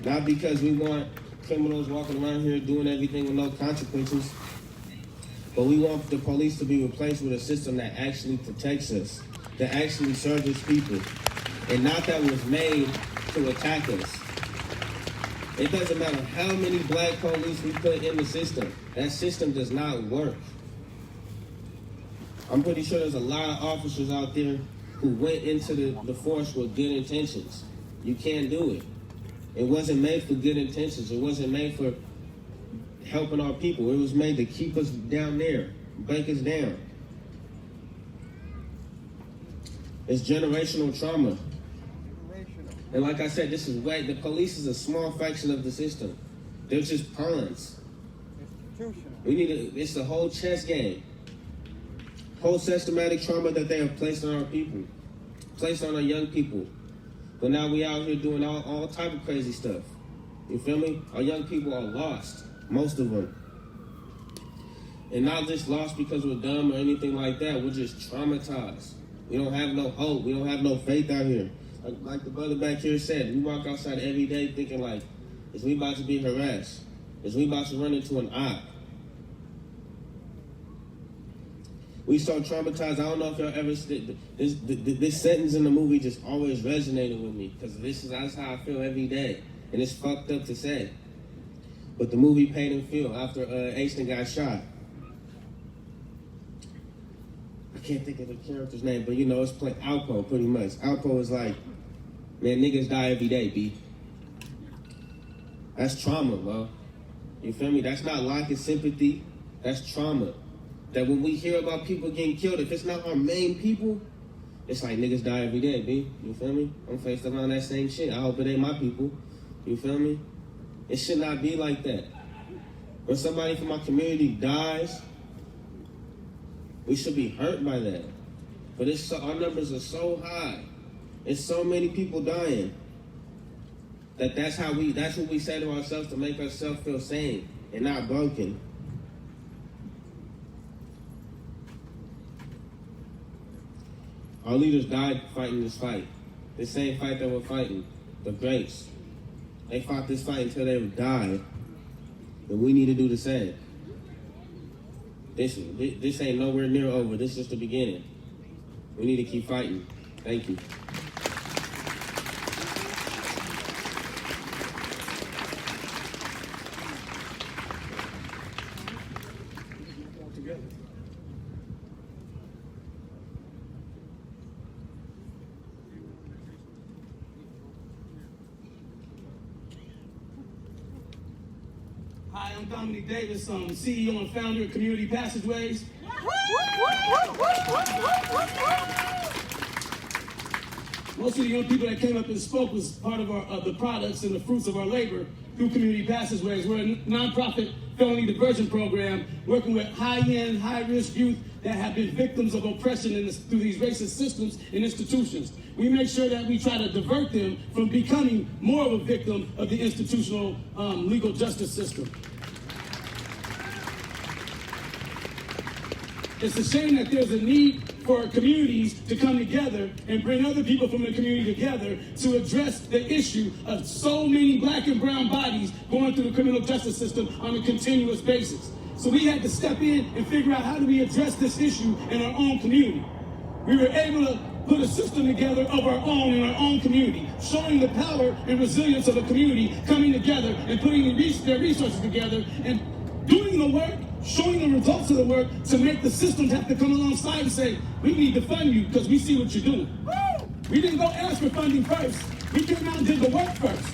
S21: Not because we want criminals walking around here doing everything with no consequences, but we want the police to be replaced with a system that actually protects us, that actually serves its people, and not that was made to attack us. It doesn't matter how many black police we put in the system. That system does not work. I'm pretty sure there's a lot of officers out there who went into the force with good intentions. You can't do it. It wasn't made for good intentions. It wasn't made for helping our people. It was made to keep us down there, break us down. It's generational trauma. And like I said, the police is a small fraction of the system. They're just pawns. It's the whole chess game. Whole systematic trauma that they have placed on our people, placed on our young people. But now we out here doing all type of crazy stuff. You feel me? Our young people are lost, most of them. And not just lost because we're dumb or anything like that. We're just traumatized. We don't have no hope. We don't have no faith out here. Like the brother back here said, we walk outside every day thinking like, is we about to be harassed? Is we about to run into an op? We so traumatized. I don't know if y'all ever this sentence in the movie just always resonated with me because that's how I feel every day, and it's fucked up to say. But the movie paid him feel after Ashton got shot. I can't think of the character's name, but you know it's playing Alpo pretty much. Alpo is like, man, niggas die every day, B. That's trauma, bro. You feel me? That's not lack of sympathy. That's trauma. That when we hear about people getting killed, if it's not our main people, it's like niggas die every day, B. You feel me? I'm faced around that same shit. I hope it ain't my people. You feel me? It should not be like that. When somebody from my community dies, We should be hurt by that. But our numbers are so high. It's so many people dying that's what we say to ourselves to make ourselves feel sane and not broken. Our leaders died fighting this fight. The same fight that we're fighting, the greats. They fought this fight until they died. And we need to do the same. This ain't nowhere near over. This is the beginning. We need to keep fighting. Thank you.
S1: Hi, I'm Dominic Davis, CEO and founder of Community Passageways. Most of the young people that came up and spoke was part of the products and the fruits of our labor through Community Passageways. We're a nonprofit felony diversion program working with high-end, high-risk youth that have been victims of oppression through these racist systems and institutions. We make sure that we try to divert them from becoming more of a victim of the institutional legal justice system. It's a shame that there's a need for communities to come together and bring other people from the community together to address the issue of so many black and brown bodies going through the criminal justice system on a continuous basis. So we had to step in and figure out how do we address this issue in our own community. We were able to put a system together of our own in our own community, showing the power and resilience of a community coming together and putting their resources together and doing the work, showing the results of the work to make the systems have to come alongside and say, we need to fund you because we see what you're doing. We didn't go ask for funding first. We came out and did the work first.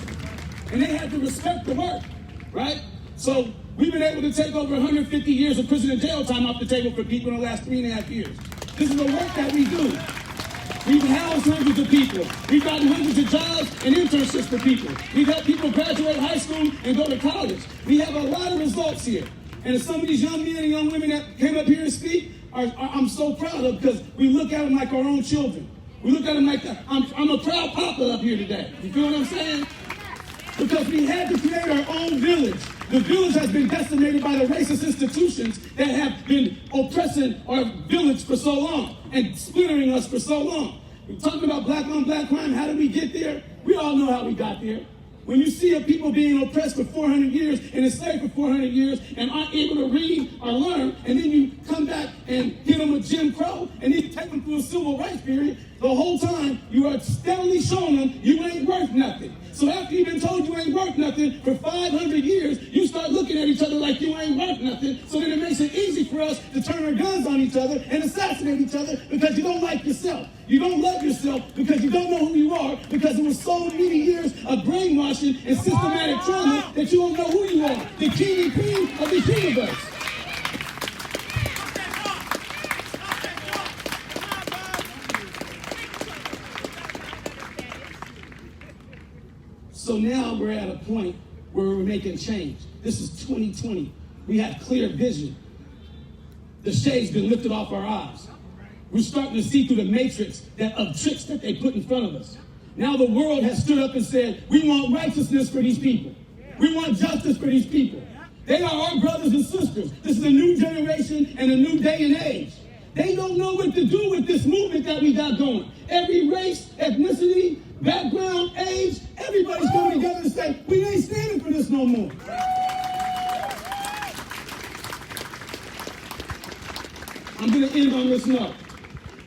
S1: And they had to respect the work, right? So we've been able to take over 150 years of prison and jail time off the table for people in the last 3.5 years. This is the work that we do. We've housed hundreds of people. We've gotten hundreds of jobs and internships for people. We've helped people graduate high school and go to college. We have a lot of results here. And some of these young men and young women that came up here to speak, I'm so proud of because we look at them like our own children. We look at them like, I'm a proud papa up here today. You feel what I'm saying? Because we had to create our own village. The village has been decimated by the racist institutions that have been oppressing our village for so long and splintering us for so long. We're talking about black on black crime. How did we get there? We all know how we got there. When you see people being oppressed for 400 years and enslaved for 400 years and aren't able to read or learn, and then you come back and hit them with Jim Crow and then take them through a civil rights period, the whole time you are steadily showing them you ain't worth nothing. So after you've been told you ain't worth nothing for 500 years, you start looking at each other like you ain't worth nothing. So then it makes it easy for us to turn our guns on each other and assassinate each other because you don't like yourself. You don't love yourself because you don't know who you are because it was so many years of brainwashing and systematic trauma that you don't know who you are. The king and queen of this universe. So now we're at a point where we're making change. This is 2020. We have clear vision. The shade's been lifted off our eyes. We're starting to see through the matrix of tricks that they put in front of us. Now the world has stood up and said, we want righteousness for these people. We want justice for these people. They are our brothers and sisters. This is a new generation and a new day and age. They don't know what to do with this movement that we got going. Every race, ethnicity, background, age, everybody's coming together to say, we ain't standing for this no more. I'm going to end on this note.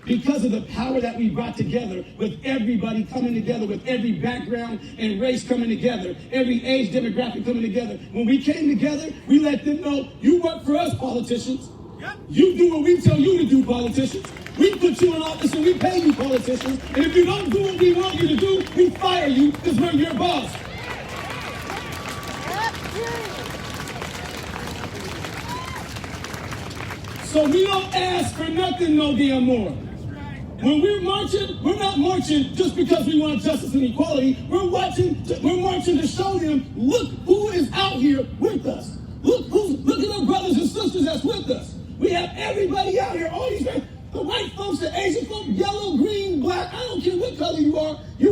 S1: Because of the power that we brought together, with everybody coming together, with every background and race coming together, every age demographic coming together. When we came together, we let them know, you work for us, politicians. You do what we tell you to do, politicians. We put you in office and we pay you, politicians. And if you don't do what we want you to do, we fire you because we're your boss. So we don't ask for nothing no damn more. When we're marching, we're not marching just because we want justice and equality. We're marching to show them, look who is out here with us. Look at our brothers and sisters that's with us. We have everybody out here, all these the white folks, the Asian folks, yellow, green, black, I don't care what color you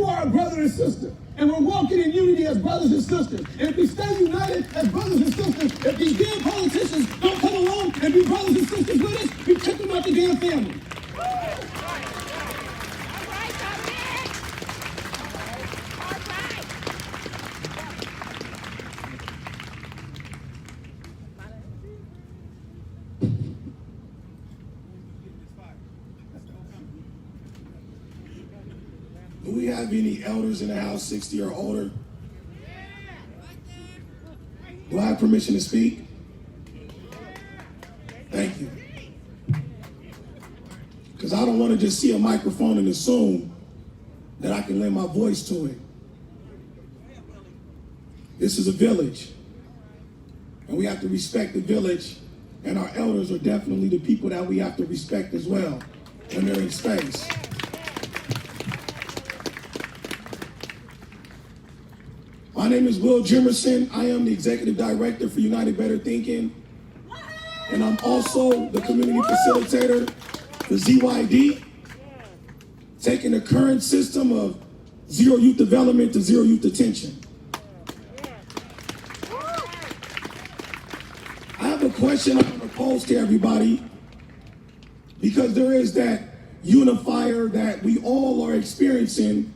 S1: are a brother and sister. And we're walking in unity as brothers and sisters. And if we stay united as brothers and sisters, if these damn politicians don't come along and be brothers and sisters with us, we kick them out the damn family. Do we have any elders in the house 60 or older? Do I have permission to speak? Thank you. Because I don't want to just see a microphone and assume that I can lend my voice to it. This is a village, and we have to respect the village, and our elders are definitely the people that we have to respect as well when they're in space. My name is Will Jimerson. I am the Executive Director for United Better Thinking, and I'm also the Community Facilitator for ZYD, taking the current system of zero youth development to zero youth detention. I have a question I want to pose to everybody, because there is that unifier that we all are experiencing.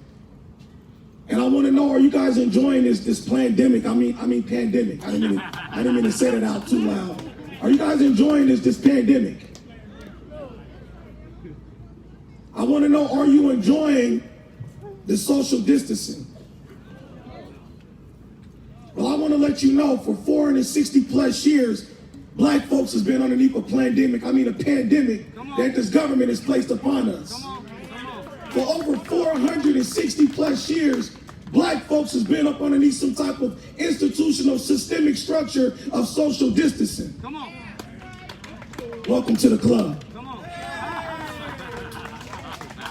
S1: And I want to know, are you guys enjoying this pandemic? I mean pandemic. I didn't mean to say that out too loud. Are you guys enjoying this pandemic? I want to know, are you enjoying the social distancing? Well, I want to let you know, for 460 plus years, black folks has been underneath a pandemic that this government has placed upon us. For over 460 plus years, black folks has been up underneath some type of institutional systemic structure of social distancing. Come on. Welcome to the club. Come on.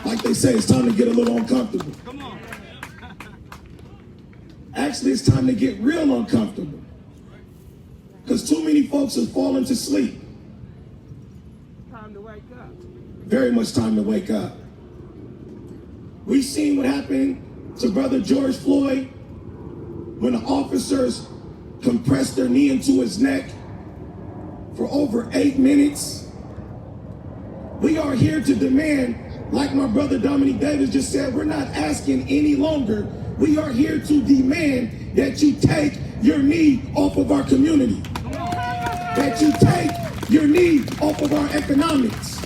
S1: Like they say, it's time to get a little uncomfortable. Come on. Actually, it's time to get real uncomfortable, because too many folks have fallen to sleep. Time to wake up. Very much time to wake up. We've seen what happened to Brother George Floyd when the officers compressed their knee into his neck for over 8 minutes. We are here to demand, like my brother Dominique Davis just said, we're not asking any longer. We are here to demand that you take your knee off of our community. That you take your knee off of our economics.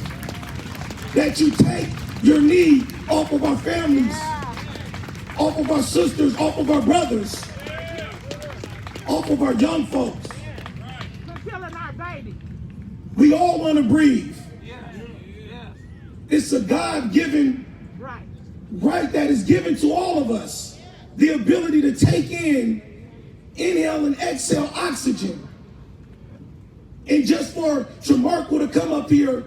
S1: That you take your knee off of our families, off of our sisters, off of our brothers, off of our young folks. We're killing our baby. We all want to breathe. It's a God-given right that is given to all of us. The ability to take in, inhale and exhale oxygen. And just for Tremarco to come up here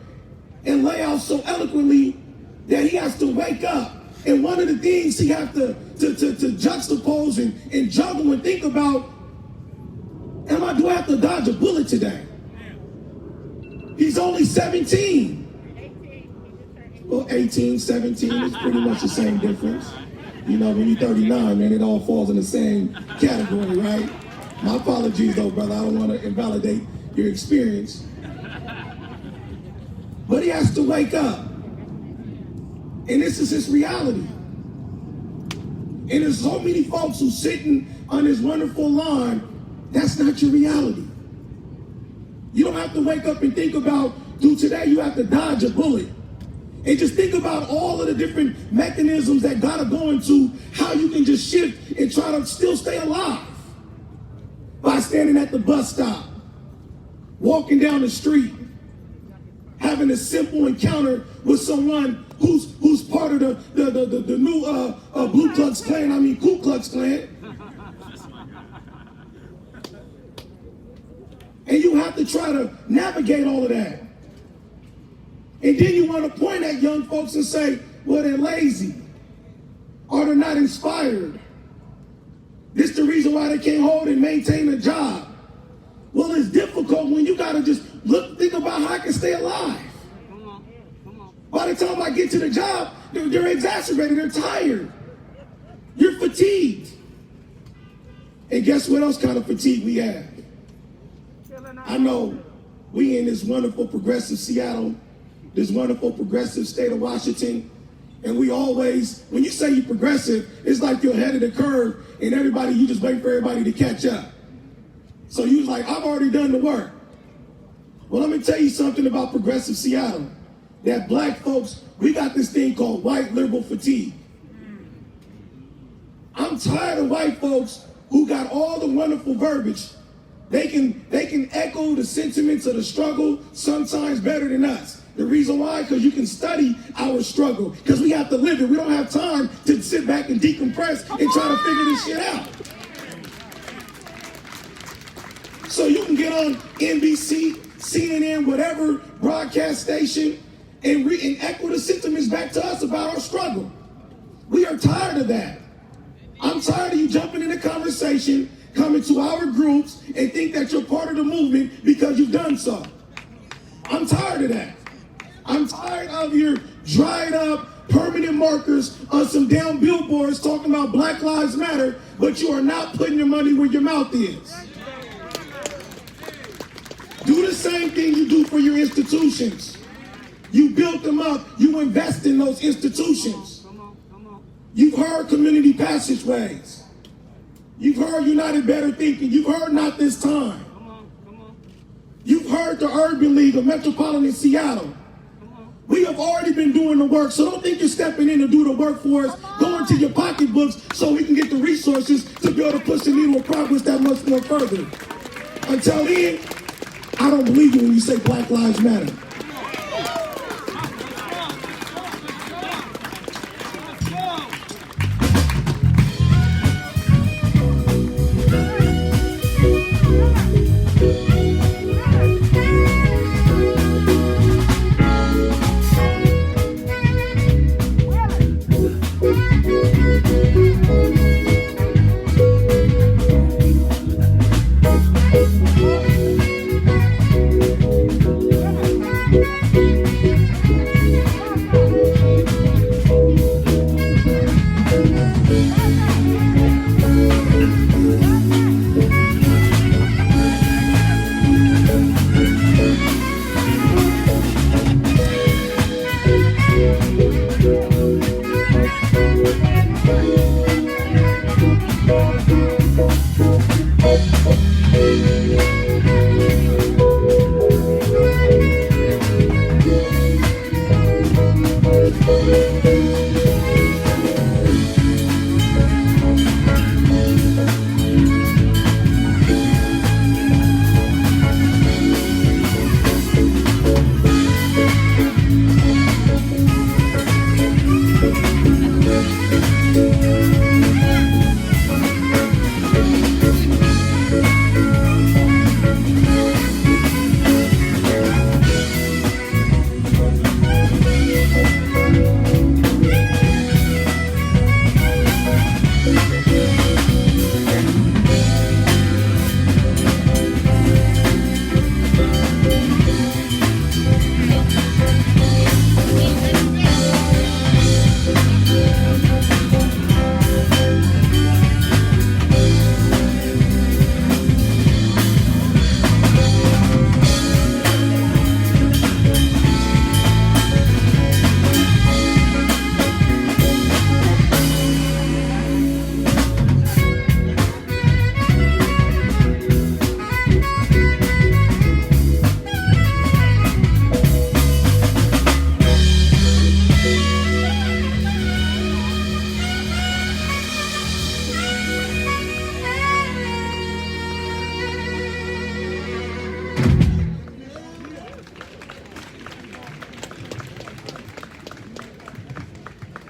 S1: and lay out so eloquently that he has to wake up, and one of the things he has to juxtapose and juggle and think about, do I have to dodge a bullet today? He's only 17. Well, 18, 17 is pretty much the same difference. You know, when you're 39, man, it all falls in the same category, right? My apologies, though, brother. I don't want to invalidate your experience. But he has to wake up. And this is his reality. And there's so many folks who's sitting on this wonderful lawn, that's not your reality. You don't have to wake up and think about, dude, today you have to dodge a bullet. And just think about all of the different mechanisms that gotta go into how you can just shift and try to still stay alive. By standing at the bus stop, walking down the street, having a simple encounter with someone who's part of the new Ku Klux Klan. And you have to try to navigate all of that. And then you want to point at young folks and say, well, they're lazy, or they're not inspired. This is the reason why they can't hold and maintain a job. Well, it's difficult when you got to just think about how I can stay alive. By the time I get to the job, they're exacerbated, they're tired. You're fatigued. And guess what else kind of fatigue we have? I know we in this wonderful progressive Seattle, this wonderful progressive state of Washington, and we always, when you say you're progressive, it's like you're ahead of the curve and you just wait for everybody to catch up. So you was like, I've already done the work. Well, let me tell you something about progressive Seattle. That black folks, we got this thing called white liberal fatigue. I'm tired of white folks who got all the wonderful verbiage. They can echo the sentiments of the struggle sometimes better than us. The reason why, because you can study our struggle, because we have to live it. We don't have time to sit back and decompress and try to figure this shit out. So you can get on NBC, CNN, whatever broadcast station, and echo the sentiments back to us about our struggle. We are tired of that. I'm tired of you jumping in the conversation, coming to our groups, and think that you're part of the movement because you've done so. I'm tired of that. I'm tired of your dried up permanent markers on some damn billboards talking about Black Lives Matter, but you are not putting your money where your mouth is. Do the same thing you do for your institutions. You built them up. You invest in those institutions. You've heard community passageways. You've heard United Better Thinking. You've heard Not This Time. You've heard the Urban League of Metropolitan Seattle. We have already been doing the work, so don't think you're stepping in to do the work for us. Go into your pocketbooks so we can get the resources to be able to push the needle of progress that much more further. Until then, I don't believe you when you say Black Lives Matter.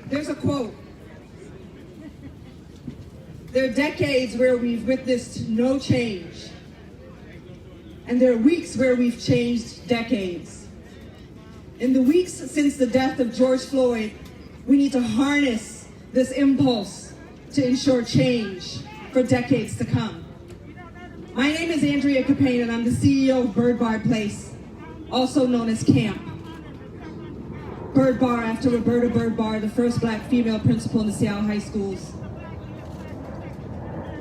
S1: There's a quote. There are decades where we've witnessed no change. And there are weeks where we've changed decades. In the weeks since the death of George Floyd, we need to harness this impulse to ensure change for decades to come. My name is Andrea Capane, and I'm the CEO of Bird Bar Place,
S5: also known as camp. Bird Bar after Roberta Bird Bar, the first black female principal in the Seattle high schools.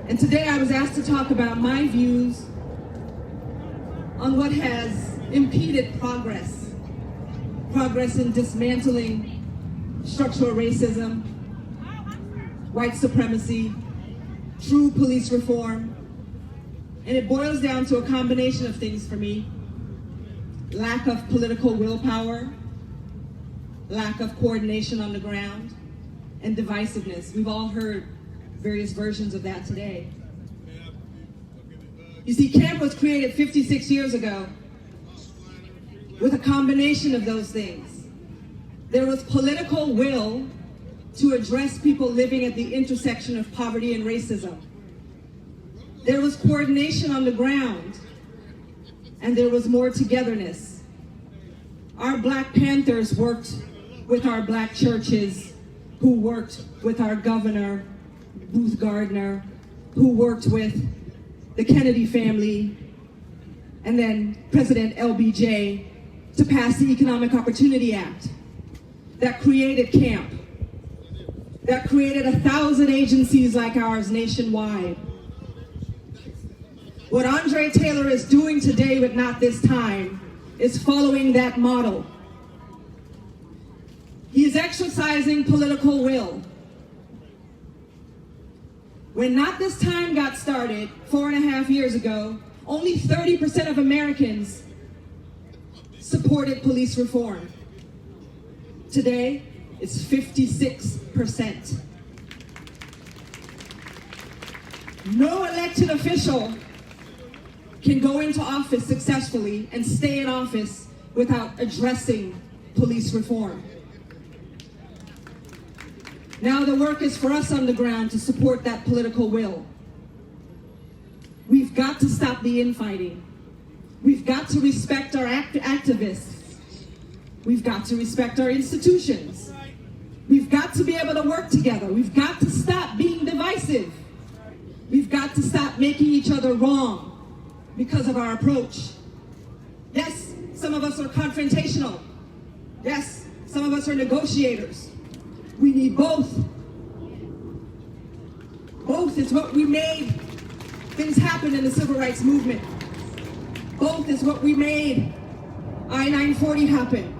S5: And today I was asked to talk about my views on what has impeded progress. Progress in dismantling structural racism, white supremacy, true police reform. And it boils down to a combination of things for me. Lack of political willpower, lack of coordination on the ground, and divisiveness. We've all heard various versions of that today. You see, CAMP was created 56 years ago with a combination of those things. There was political will to address people living at the intersection of poverty and racism. There was coordination on the ground, and there was more togetherness. Our Black Panthers worked with our black churches, who worked with our governor, Ruth Gardner, who worked with the Kennedy family, and then President LBJ to pass the Economic Opportunity Act that created CAMP, that created 1,000 agencies like ours nationwide. What Andre Taylor is doing today with Not This Time is following that model. He is exercising political will. When Not This Time got started 4.5 years ago, only 30% of Americans supported police reform. Today, it's 56%. No elected official can go into office successfully and stay in office without addressing police reform. Now the work is for us on the ground to support that political will. We've got to stop the infighting. We've got to respect our activists. We've got to respect our institutions. We've got to be able to work together. We've got to stop being divisive. We've got to stop making each other wrong because of our approach. Yes, some of us are confrontational. Yes, some of us are negotiators. We need both. Both is what we made things happen in the civil rights movement. Both is what we made I-940 happen.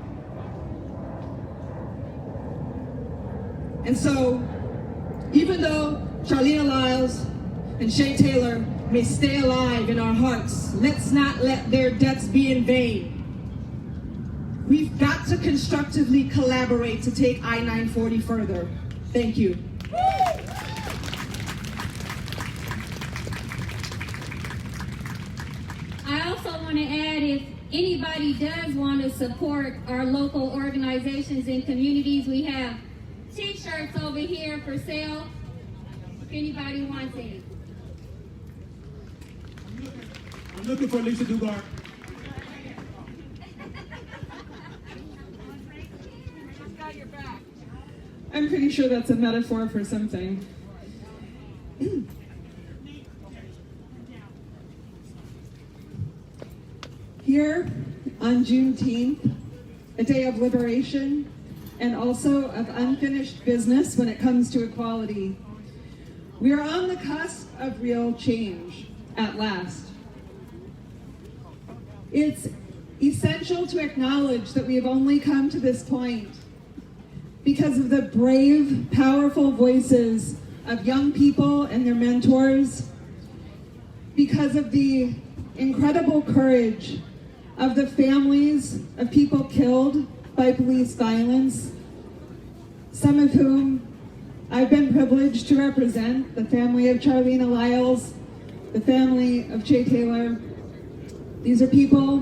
S5: And so, even though Charlene Lyles and Shay Taylor may stay alive in our hearts, let's not let their deaths be in vain. We've got to constructively collaborate to take I-940 further. Thank you.
S2: I also want to add, if anybody does want to support our local organizations and communities, we have t-shirts over here for sale, if anybody wants any.
S1: I'm looking for Lisa Dugard.
S12: I'm pretty sure that's a metaphor for something. Here on Juneteenth, a day of liberation and also of unfinished business when it comes to equality, we are on the cusp of real change at last. It's essential to acknowledge that we have only come to this point because of the brave, powerful voices of young people and their mentors, because of the incredible courage of the families of people killed by police violence, some of whom I've been privileged to represent, the family of Charlene Lyles, the family of Shay Taylor. These are people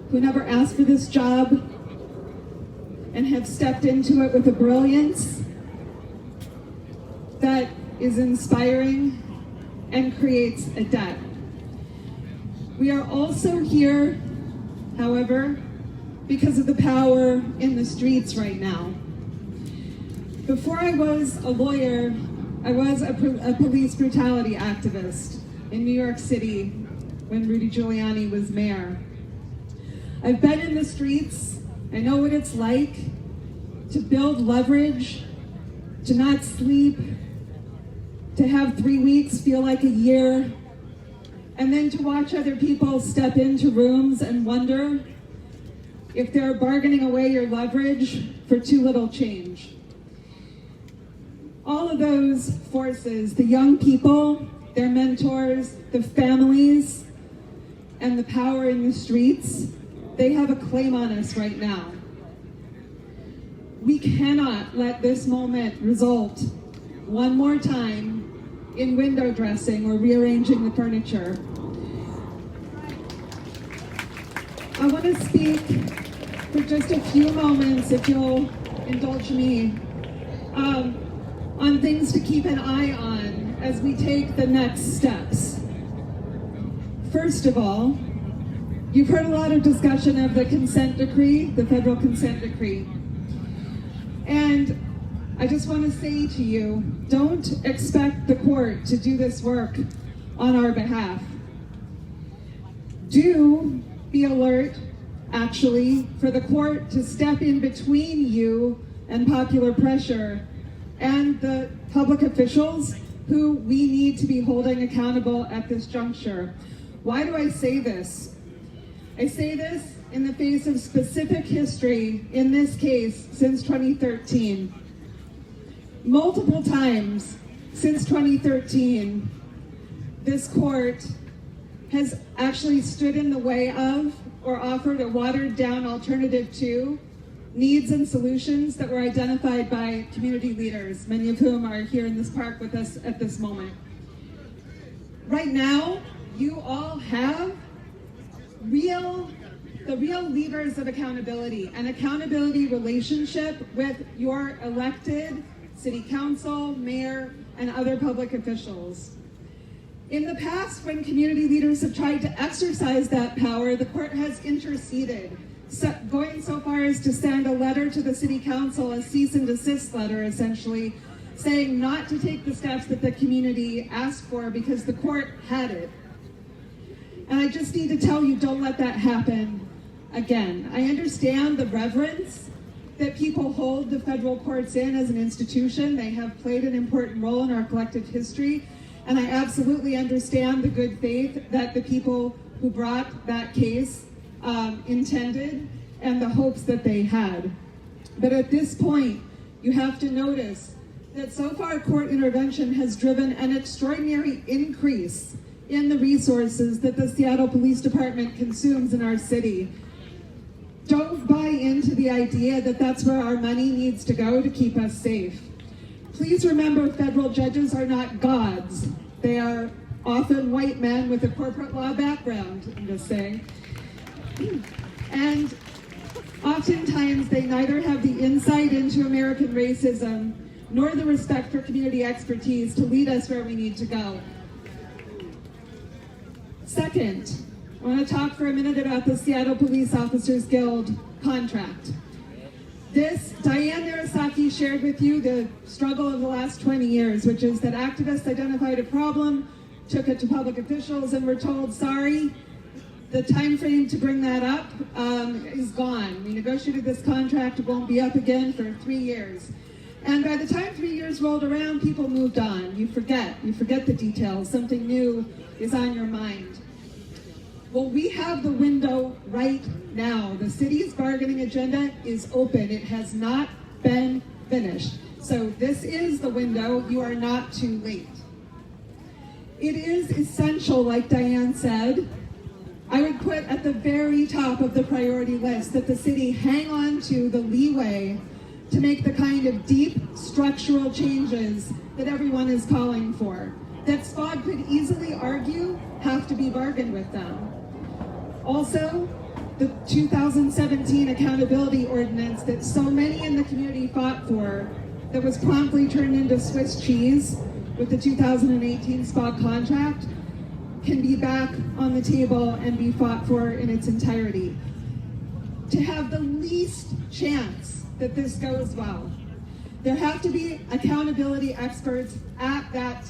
S12: who never asked for this job and have stepped into it with a brilliance that is inspiring and creates a debt. We are also here, however, because of the power in the streets right now. Before I was a lawyer, I was a police brutality activist in New York City when Rudy Giuliani was mayor.
S3: I've been in the streets. I know what it's like to build leverage, to not sleep, to have 3 weeks feel like a year, and then to watch other people step into rooms and wonder if they're bargaining away your leverage for too little change. All of those forces, the young people, their mentors, the families, and the power in the streets, they have a claim on us right now. We cannot let this moment result one more time in window dressing or rearranging the furniture. I want to speak for just a few moments, if you'll indulge me, on things to keep an eye on as we take the next steps. First of all, you've heard a lot of discussion of the consent decree, the federal consent decree. And I just want to say to you, don't expect the court to do this work on our behalf. Do be alert, actually, for the court to step in between you and popular pressure and the public officials who we need to be holding accountable at this juncture. Why do I say this? I say this in the face of specific history in this case since 2013. Multiple times since 2013, this court has actually stood in the way of or offered a watered down alternative to needs and solutions that were identified by community leaders, many of whom are here in this park with us at this moment. Right now, you all have the real levers of accountability, an accountability relationship with your elected city council, mayor, and other public officials. In the past, when community leaders have tried to exercise that power, the court has interceded, going so far as to send a letter to the city council, a cease and desist letter essentially, saying not to take the steps that the community asked for because the court had it. And I just need to tell you, don't let that happen again. I understand the reverence that people hold the federal courts in as an institution. They have played an important role in our collective history. And I absolutely understand the good faith that the people who brought that case intended and the hopes that they had. But at this point, you have to notice that so far court intervention has driven an extraordinary increase in the resources that the Seattle Police Department consumes in our city. Don't buy into the idea that that's where our money needs to go to keep us safe. Please remember, federal judges are not gods. They are often white men with a corporate law background, I'm just saying. And oftentimes they neither have the insight into American racism nor the respect for community expertise to lead us where we need to go. Second, I want to talk for a minute about the Seattle Police Officers Guild contract. Diane Narasaki shared with you the struggle of the last 20 years, which is that activists identified a problem, took it to public officials, and were told, sorry, the time frame to bring that up is gone. We negotiated this contract, it won't be up again for 3 years. And by the time 3 years rolled around, people moved on. You forget the details. Something new is on your mind. Well, we have the window right now. The city's bargaining agenda is open. It has not been finished. So this is the window. You are not too late. It is essential, like Diane said, I would put at the very top of the priority list that the city hang on to the leeway to make the kind of deep structural changes that everyone is calling for, that SPOD could easily argue have to be bargained with them. Also, the 2017 accountability ordinance that so many in the community fought for, that was promptly turned into Swiss cheese with the 2018 SPOD contract, can be back on the table and be fought for in its entirety. To have the least chance that this goes well, there have to be accountability experts at that